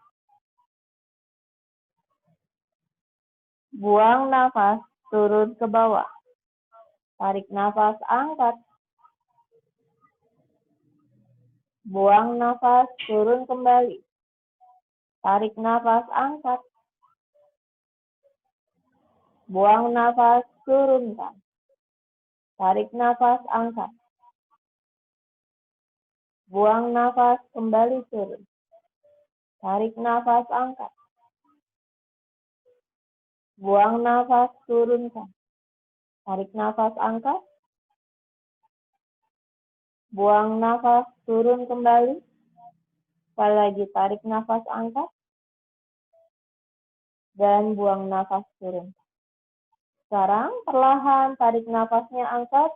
Buang nafas, turun ke bawah. Tarik nafas, angkat. Buang nafas, turun kembali. Tarik nafas, angkat. Buang nafas, turunkan. Tarik nafas, angkat. Buang nafas, kembali turun. Tarik nafas, angkat. Buang nafas, turunkan. Tarik nafas, angkat. Buang nafas, turun kembali. Sekali lagi, tarik nafas, angkat. Dan buang nafas, turun. Sekarang, perlahan tarik nafasnya, angkat.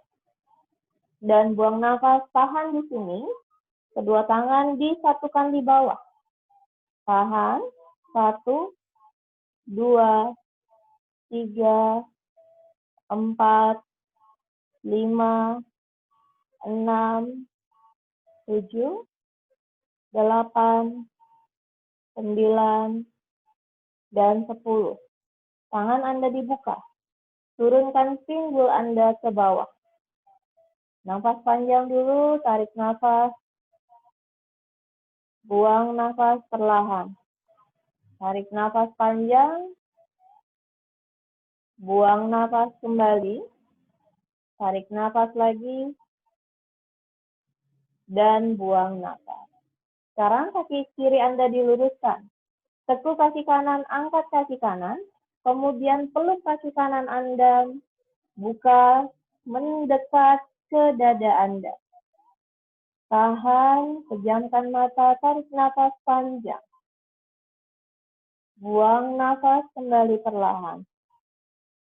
Dan buang nafas, tahan di sini. Kedua tangan disatukan di bawah. Tahan. 1, 2, 3, 4, 5, 6, 7, 8, 9, dan 10. Tangan Anda dibuka. Turunkan pinggul Anda ke bawah. Nafas panjang dulu, tarik nafas. Buang nafas perlahan. Tarik nafas panjang. Buang nafas kembali. Tarik nafas lagi. Dan buang nafas. Sekarang kaki kiri Anda diluruskan. Tekuk kaki kanan, angkat kaki kanan. Kemudian peluk kaki kanan Anda. Buka, mendekat ke dada Anda. Tahan, pejamkan mata, tarik nafas panjang. Buang nafas kembali perlahan.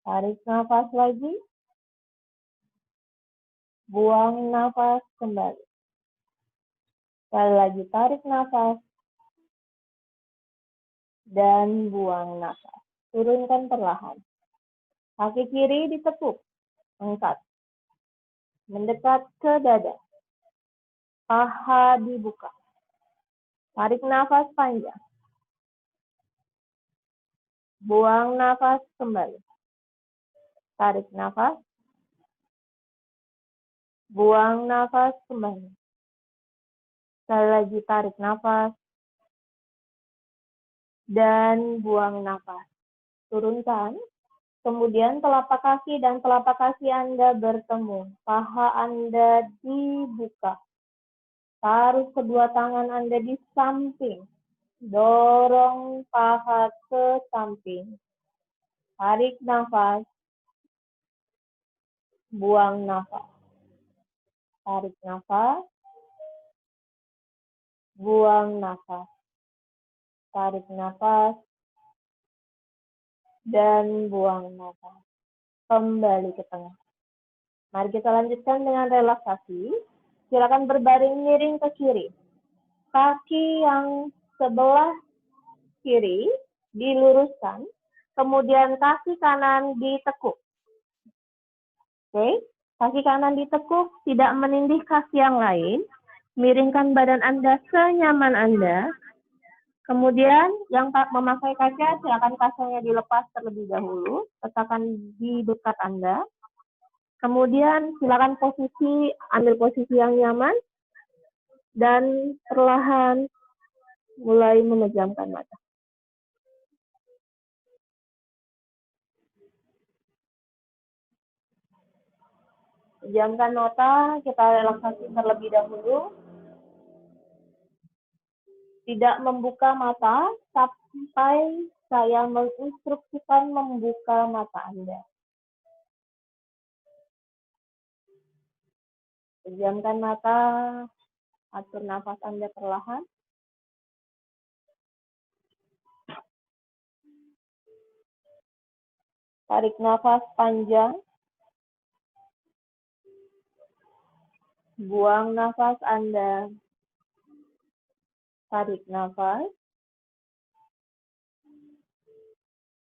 Tarik nafas lagi. Buang nafas kembali. Sekali lagi tarik nafas. Dan buang nafas. Turunkan perlahan. Kaki kiri ditekuk. Angkat. Mendekat ke dada. Paha dibuka. Tarik nafas panjang. Buang nafas kembali. Tarik nafas. Buang nafas kembali. Sekali lagi tarik nafas. Dan buang nafas. Turunkan. Kemudian telapak kaki dan telapak kaki Anda bertemu. Paha Anda dibuka. Taruh kedua tangan Anda di samping. Dorong paha ke samping. Tarik nafas. Buang nafas. Tarik nafas. Buang nafas. Tarik nafas. Dan buang nafas. Kembali ke tengah. Mari kita lanjutkan dengan relaksasi. Silakan berbaring miring ke kiri. Kaki yang sebelah kiri diluruskan. Kemudian kaki kanan ditekuk. Oke, kaki kanan ditekuk, tidak menindih kaki yang lain. Miringkan badan Anda senyaman Anda. Kemudian yang memakai kaca, silakan kacanya dilepas terlebih dahulu. Letakkan di dekat Anda. Kemudian silakan ambil posisi yang nyaman. Dan perlahan mulai memejamkan mata. Pejamkan mata, kita relaksasi terlebih dahulu. Tidak membuka mata sampai saya menginstruksikan membuka mata Anda. Pejamkan mata, atur nafas Anda perlahan. Tarik nafas panjang. Buang nafas Anda. Tarik nafas.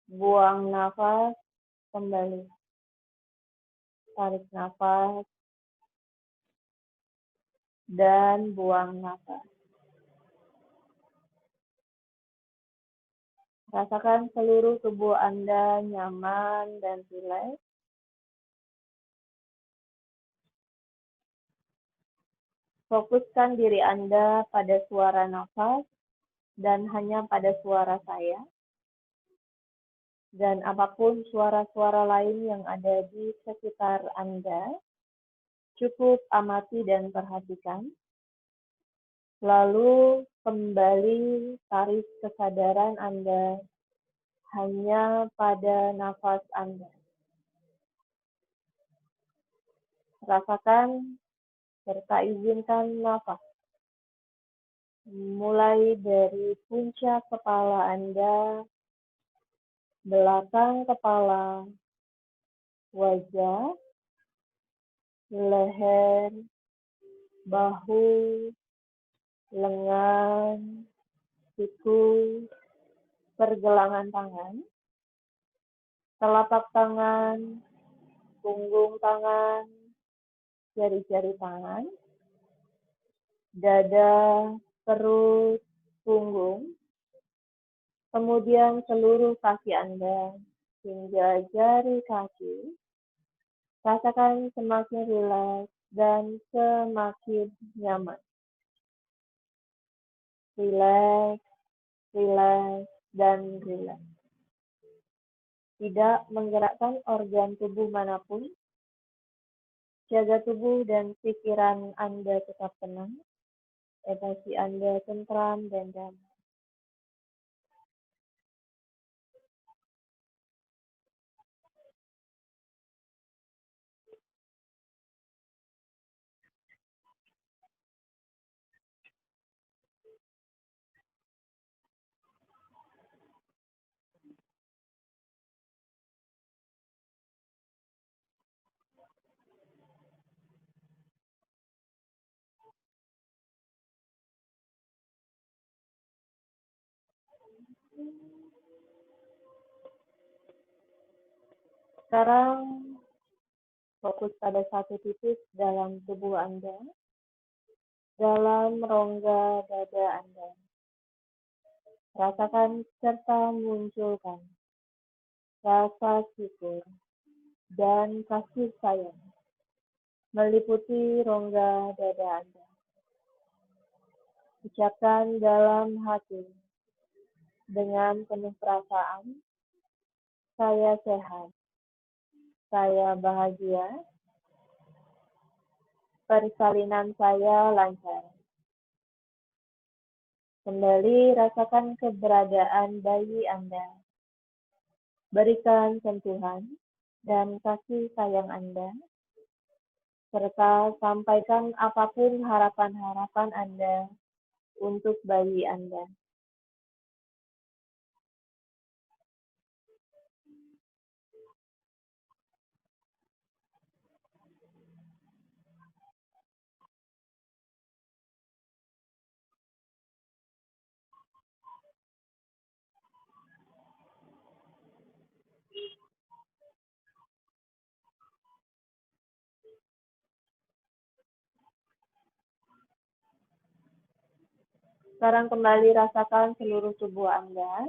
Buang nafas kembali. Tarik nafas. Dan buang nafas. Rasakan seluruh tubuh Anda nyaman dan rileks. Fokuskan diri Anda pada suara nafas dan hanya pada suara saya. Dan apapun suara-suara lain yang ada di sekitar Anda, cukup amati dan perhatikan. Lalu kembali tarik kesadaran Anda hanya pada nafas Anda. Rasakan serta izinkan nafas mulai dari puncak kepala Anda, belakang kepala, wajah, leher, bahu, lengan, siku, pergelangan tangan, telapak tangan, punggung tangan, jari-jari tangan, dada, perut, punggung, kemudian seluruh kaki Anda hingga jari kaki. Rasakan semakin rileks dan semakin nyaman. Rileks, rileks, dan rileks. Tidak menggerakkan organ tubuh manapun. Jaga tubuh dan pikiran Anda tetap tenang. Emosi Anda tentram dan damai. Sekarang fokus pada satu titik dalam tubuh Anda, dalam rongga dada Anda. Rasakan serta munculkan rasa syukur dan kasih sayang meliputi rongga dada Anda. Ucapkan dalam hati dengan penuh perasaan, saya sehat, saya bahagia, persalinan saya lancar. Kembali rasakan keberadaan bayi Anda. Berikan sentuhan dan kasih sayang Anda, serta sampaikan apapun harapan-harapan Anda untuk bayi Anda. Sekarang kembali rasakan seluruh tubuh Anda.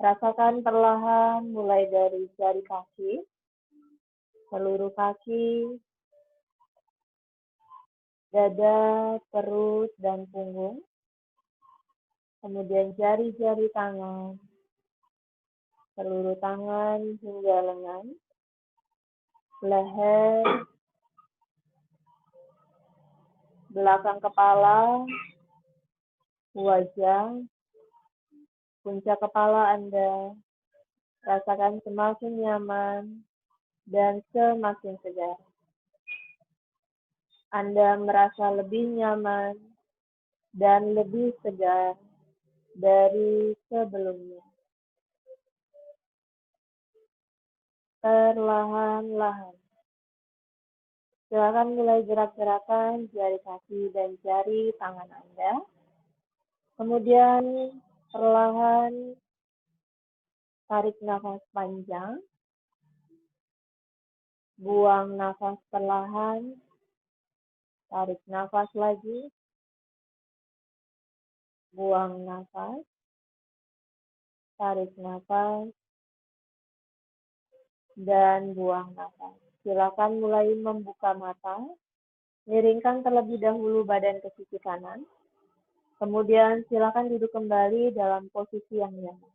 Rasakan perlahan mulai dari jari kaki, seluruh kaki, dada, perut, dan punggung. Kemudian jari-jari tangan, seluruh tangan hingga lengan, leher, belakang kepala, wajah, puncak kepala Anda. Rasakan semakin nyaman dan semakin segar. Anda merasa lebih nyaman dan lebih segar dari sebelumnya. Perlahan-lahan. Silakan mulai gerak-gerakan jari kaki dan jari tangan Anda. Kemudian perlahan tarik nafas panjang. Buang nafas perlahan. Tarik nafas lagi. Buang nafas. Tarik nafas. Dan buang nafas. Silakan mulai membuka mata. Miringkan terlebih dahulu badan ke sisi kanan. Kemudian silakan duduk kembali dalam posisi yang nyaman.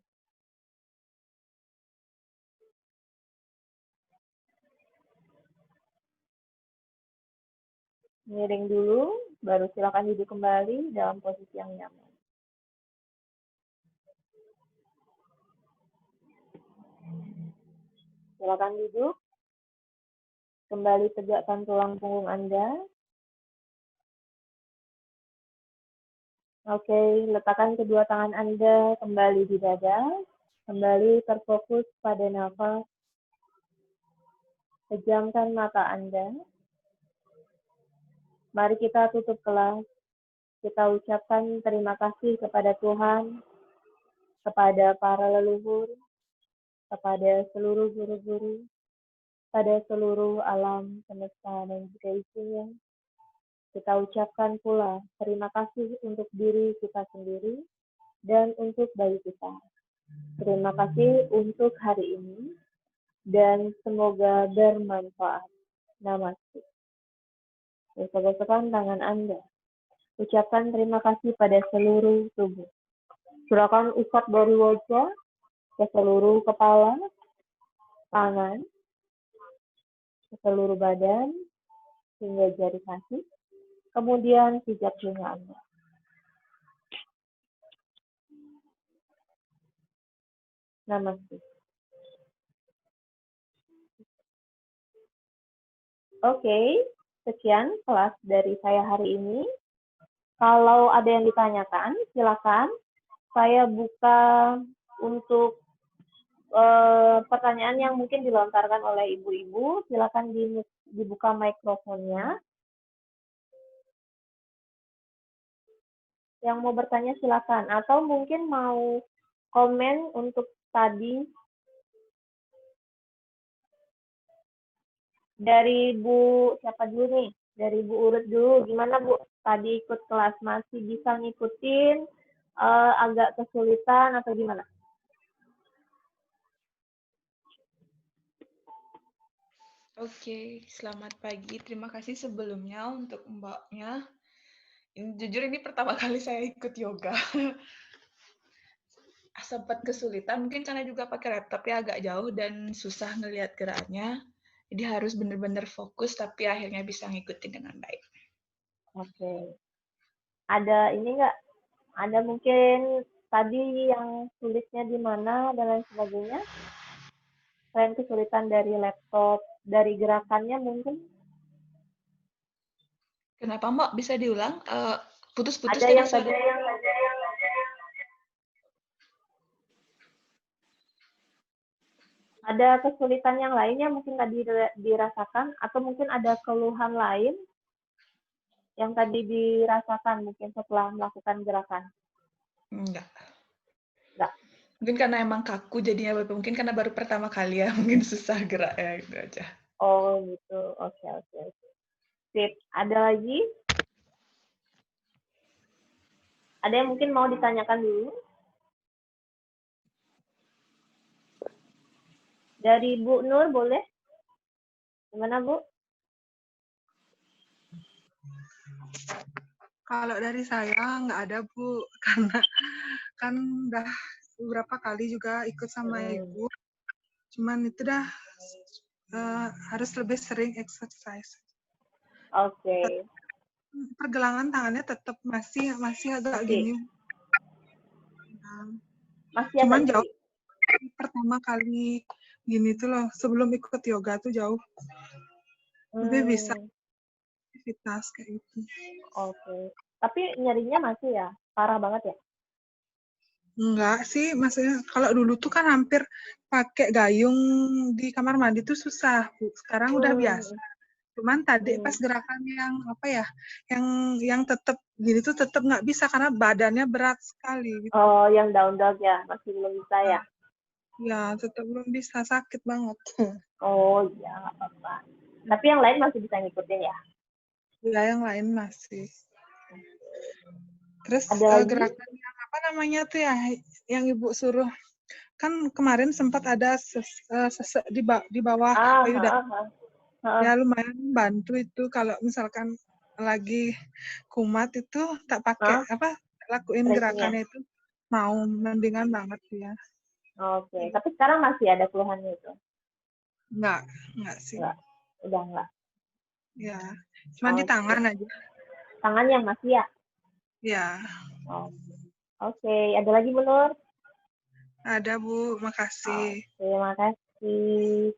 Miring dulu, baru silakan duduk kembali dalam posisi yang nyaman. Silakan duduk. Kembali tegakkan tulang punggung Anda. Oke, letakkan kedua tangan Anda kembali di dada. Kembali terfokus pada nafas. Pejamkan mata Anda. Mari kita tutup kelas. Kita ucapkan terima kasih kepada Tuhan, kepada para leluhur, kepada seluruh guru-guru, pada seluruh alam semesta dan juga isinya. Kita ucapkan pula terima kasih untuk diri kita sendiri dan untuk bayi kita. Terima kasih untuk hari ini dan semoga bermanfaat. Namaste. Gosok-gosokkan tangan Anda. Ucapkan terima kasih pada seluruh tubuh. Silakan usap dari wajah ke seluruh kepala, tangan, ke seluruh badan, hingga jari kaki. Kemudian pijat telinga Anda. Namaste. Oke, sekian kelas dari saya hari ini. Kalau ada yang ditanyakan, silakan. Saya buka untuk pertanyaan yang mungkin dilontarkan oleh ibu-ibu. Silakan dibuka mikrofonnya. Yang mau bertanya silakan. Atau mungkin mau komen untuk tadi. Dari Bu, siapa dulu nih? Dari Bu Urut dulu. Gimana Bu? Tadi ikut kelas masih bisa ngikutin, agak kesulitan atau gimana? Oke, selamat pagi. Terima kasih sebelumnya untuk Mbaknya. Jujur ini pertama kali saya ikut yoga. Sempat kesulitan, mungkin karena juga pakai laptop ya agak jauh dan susah ngelihat geraknya. Jadi harus benar-benar fokus, tapi akhirnya bisa ngikutin dengan baik. Oke. Ada ini nggak? Ada mungkin tadi yang sulitnya di mana dan lain sebagainya? Selain kesulitan dari laptop, dari gerakannya mungkin? Kenapa Mbak? Bisa diulang? Putus-putus Ada tadi yang suara. ada kesulitan yang lainnya mungkin tadi dirasakan atau mungkin ada keluhan lain yang tadi dirasakan mungkin setelah melakukan gerakan? Enggak. Enggak. Mungkin karena emang kaku jadinya, mungkin karena baru pertama kali ya, mungkin susah geraknya gitu aja. Oh gitu, oke. Sip, ada lagi? Ada yang mungkin mau ditanyakan dulu? Dari Bu Nur boleh? Gimana Bu? Kalau dari saya nggak ada Bu, karena kan udah beberapa kali juga ikut sama Ibu. Cuman itu dah harus lebih sering exercise. Oke. Pergelangan tangannya tetap masih agak gini. Masih Cuman agak jauh pertama kali gini tuh loh, sebelum ikut yoga tuh jauh. Lebih bisa aktivitas kayak gitu. Oke. Tapi nyerinya masih ya? Parah banget ya? Enggak sih, maksudnya kalau dulu tuh kan hampir pakai gayung di kamar mandi tuh susah, Bu. Sekarang udah biasa. Cuman tadi pas gerakan yang apa ya, yang tetap gini tuh tetap nggak bisa karena badannya berat sekali. Gitu. Oh, yang down dog ya, masih belum bisa ya? Ya, tetap belum bisa, sakit banget. Oh iya, nggak apa-apa. Tapi yang lain masih bisa ngikutin ya? Ya, yang lain masih. Terus Ada lagi? gerakan yang apa namanya tuh ya, yang Ibu suruh. Kan kemarin sempat ada sesek di bawah payudara. Ya lumayan bantu itu kalau misalkan lagi kumat itu tak pakai lakuin gerakannya itu mau mendingan banget ya. Oke, tapi sekarang masih ada keluhannya itu? Enggak sih. Udah enggak. Ya, cuma di tangan aja. Tangan yang masih ya? Ya. Oke, ada lagi Bu Nur? Ada Bu, makasih. Terima kasih.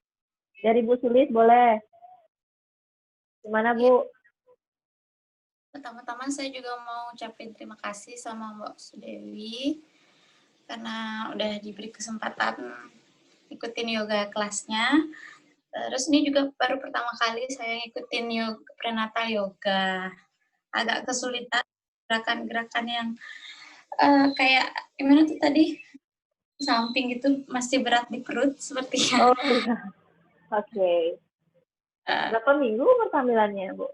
Dari Bu Sulis boleh? Gimana Bu? Pertama-tama saya juga mau ucapin terima kasih sama Mbak Sudewi karena udah diberi kesempatan ikutin yoga kelasnya. Terus ini juga baru pertama kali saya ngikutin yoga, prenatal yoga. Agak kesulitan gerakan-gerakan yang kayak gimana tuh tadi? Samping gitu masih berat di perut sepertinya. Oh iya. Oke. Berapa minggu kehamilannya, Bu?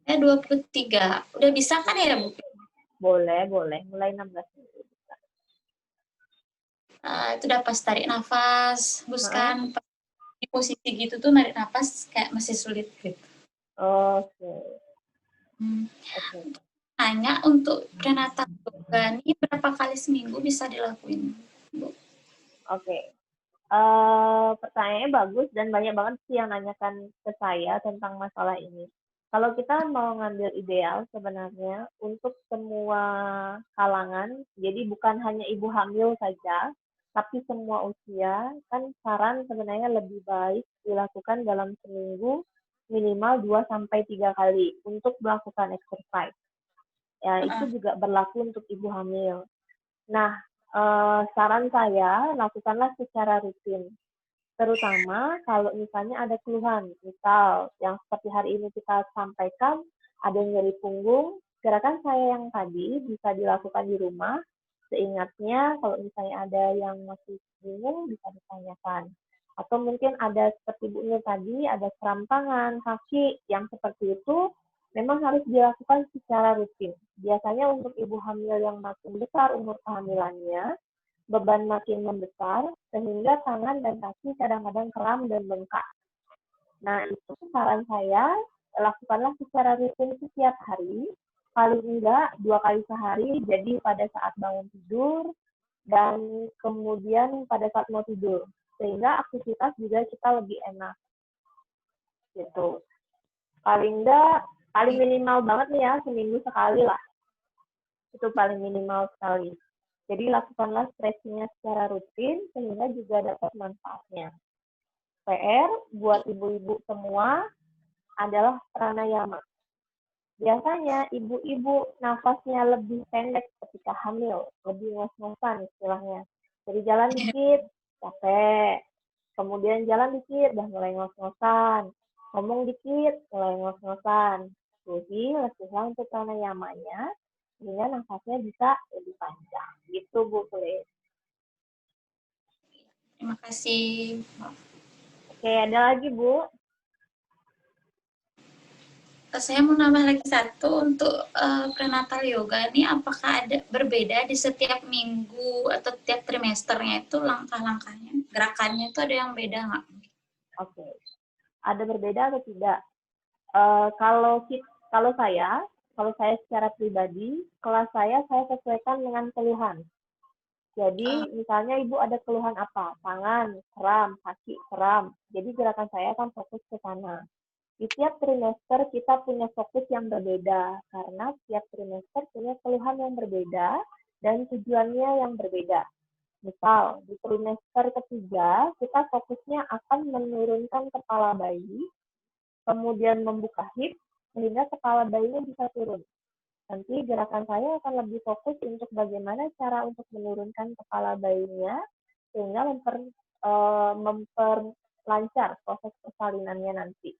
23. Udah bisa kan ya, Bu? Boleh. Mulai 16 minggu. Itu udah pas tarik nafas, buskan di posisi gitu tuh narik nafas kayak masih sulit gitu. Oke. Tanya untuk prenatal yoga ini berapa kali seminggu bisa dilakuin, Bu? Oke. Pertanyaannya bagus dan banyak banget sih yang nanyakan ke saya tentang masalah ini. Kalau kita mau ngambil ideal sebenarnya untuk semua kalangan, jadi bukan hanya ibu hamil saja, tapi semua usia, kan saran sebenarnya lebih baik dilakukan dalam seminggu minimal 2-3 kali untuk melakukan exercise. Ya, itu juga berlaku untuk ibu hamil. Nah, saran saya lakukanlah secara rutin. Terutama kalau misalnya ada keluhan, misal yang seperti hari ini kita sampaikan, ada nyeri punggung, gerakan saya yang tadi bisa dilakukan di rumah. Seingatnya, kalau misalnya ada yang masih bingung, bisa ditanyakan. Atau mungkin ada seperti Bu Nur tadi, ada kram tangan, kaki, yang seperti itu memang harus dilakukan secara rutin. Biasanya untuk ibu hamil yang makin besar umur kehamilannya, beban makin membesar, sehingga tangan dan kaki kadang-kadang kram dan bengkak. Nah, itu saran saya, lakukanlah secara rutin setiap hari, paling enggak 2 kali sehari, jadi pada saat bangun tidur, dan kemudian pada saat mau tidur. Sehingga aktivitas juga kita lebih enak. Gitu. Paling minimal banget nih ya, seminggu sekali lah. Itu paling minimal sekali. Jadi lakukanlah stretching-nya secara rutin sehingga juga dapat manfaatnya. PR buat ibu-ibu semua adalah pranayama. Biasanya ibu-ibu nafasnya lebih pendek ketika hamil, lebih ngos-ngosan istilahnya. Jadi jalan dikit, capek. Kemudian jalan dikit, udah mulai ngos-ngosan. Ngomong dikit, mulai ngos-ngosan. Jadi latihan untuk pranayamanya sehingga nafasnya bisa lebih panjang. Gitu Bu Sulis. Terima kasih. Oke, ada lagi Bu? Saya mau nambah lagi satu untuk prenatal yoga ini, apakah ada berbeda di setiap minggu atau tiap trimesternya itu langkah-langkahnya, gerakannya itu ada yang beda nggak? Oke, ada berbeda atau tidak? Kalau Kalau saya secara pribadi, kelas saya sesuaikan dengan keluhan. Jadi misalnya ibu ada keluhan apa? Tangan, kram, kaki, kram. Jadi gerakan saya akan fokus ke sana. Di tiap trimester kita punya fokus yang berbeda, karena tiap trimester punya keluhan yang berbeda dan tujuannya yang berbeda. Misal, di trimester ketiga, kita fokusnya akan menurunkan kepala bayi, kemudian membuka hip, sehingga kepala bayinya bisa turun. Nanti gerakan saya akan lebih fokus untuk bagaimana cara untuk menurunkan kepala bayinya, sehingga memperlancar proses persalinannya nanti.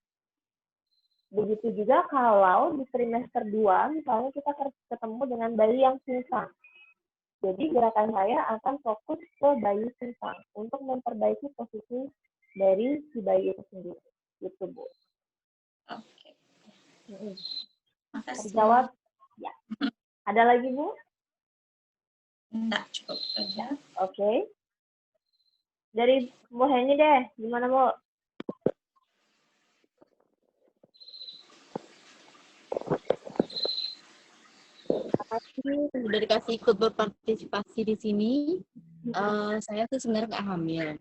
Begitu juga kalau di trimester 2, misalnya kita ketemu dengan bayi yang pingsan. Jadi gerakan saya akan fokus ke bayi pingsan untuk memperbaiki posisi dari si bayi itu sendiri. Gitu, Bu. Oke. Makasih. Terjawab? Ya. Ada lagi, Bu? Enggak, cukup aja. Oke. Dari Bu Heni deh, gimana, Bu? Terima kasih sudah dikasih ikut berpartisipasi di sini. Saya tuh sebenarnya nggak hamil,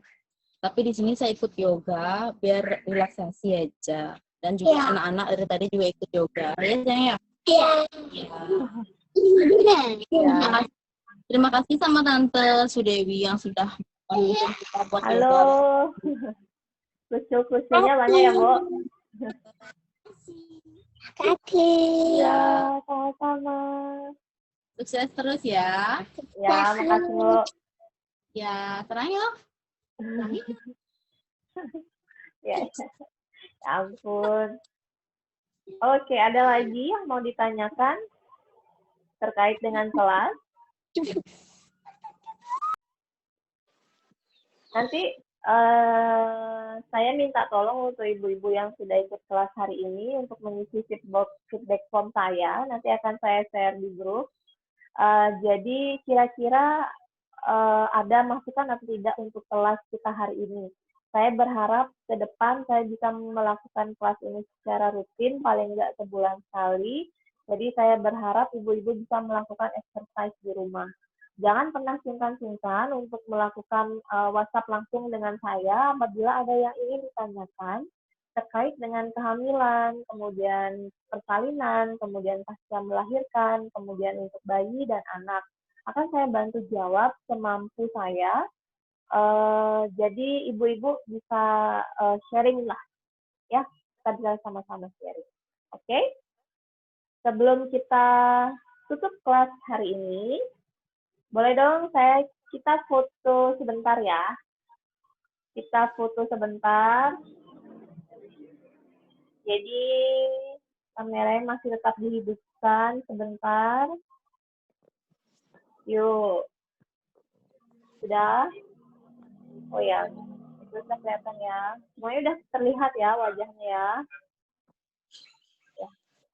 tapi di sini saya ikut yoga biar relaksasi aja. Dan juga anak-anak dari tadi juga ikut yoga. Ya, sayang ya? Iya. Terima kasih sama Tante Sudewi yang sudah mendukung kita buat yoga. Halo. Kucil-kucilnya banyak ya, Bu? Kaki. Ya, sama-sama. Sukses terus ya. Ya, makasih, Bu. Ya, terang ya. Ya, ya ampun. Oke, ada lagi yang mau ditanyakan terkait dengan kelas? Nanti saya minta tolong untuk ibu-ibu yang sudah ikut kelas hari ini untuk mengisi feedback form saya. Nanti akan saya share di grup. Jadi kira-kira ada masukan atau tidak untuk kelas kita hari ini. Saya berharap ke depan saya bisa melakukan kelas ini secara rutin, paling nggak sebulan sekali. Jadi saya berharap ibu-ibu bisa melakukan exercise di rumah. Jangan pernah sungkan-sungkan untuk melakukan WhatsApp langsung dengan saya apabila ada yang ingin ditanyakan terkait dengan kehamilan, kemudian persalinan, kemudian pasca melahirkan, kemudian untuk bayi dan anak. Akan saya bantu jawab semampu saya. Jadi ibu-ibu bisa sharing lah, ya, kita bisa sama-sama sharing. Oke? Sebelum kita tutup kelas hari ini, boleh dong kita foto sebentar ya. Kita foto sebentar. Jadi kameranya masih tetap dihidupkan sebentar. Yuk. Sudah? Oh ya, itu sudah kelihatan ya. Semuanya udah terlihat ya wajahnya ya.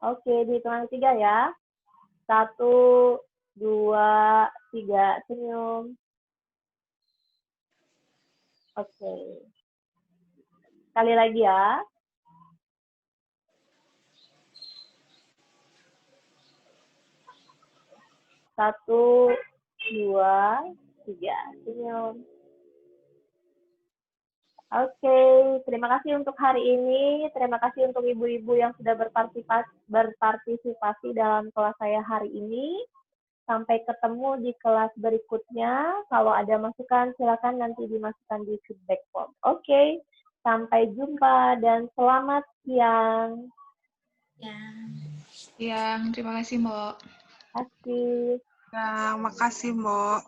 Oke, di hitungan 3 ya. 1, 2, 3, senyum. Oke. Sekali lagi ya. 1, 2, 3, senyum. Oke, terima kasih untuk hari ini. Terima kasih untuk ibu-ibu yang sudah berpartisipasi dalam kelas saya hari ini. Sampai ketemu di kelas berikutnya. Kalau ada masukan, silakan nanti dimasukkan di feedback form. Oke, sampai jumpa dan selamat siang. Siang, terima kasih, Mbak. Terima kasih. Ya, makasih, Mbak.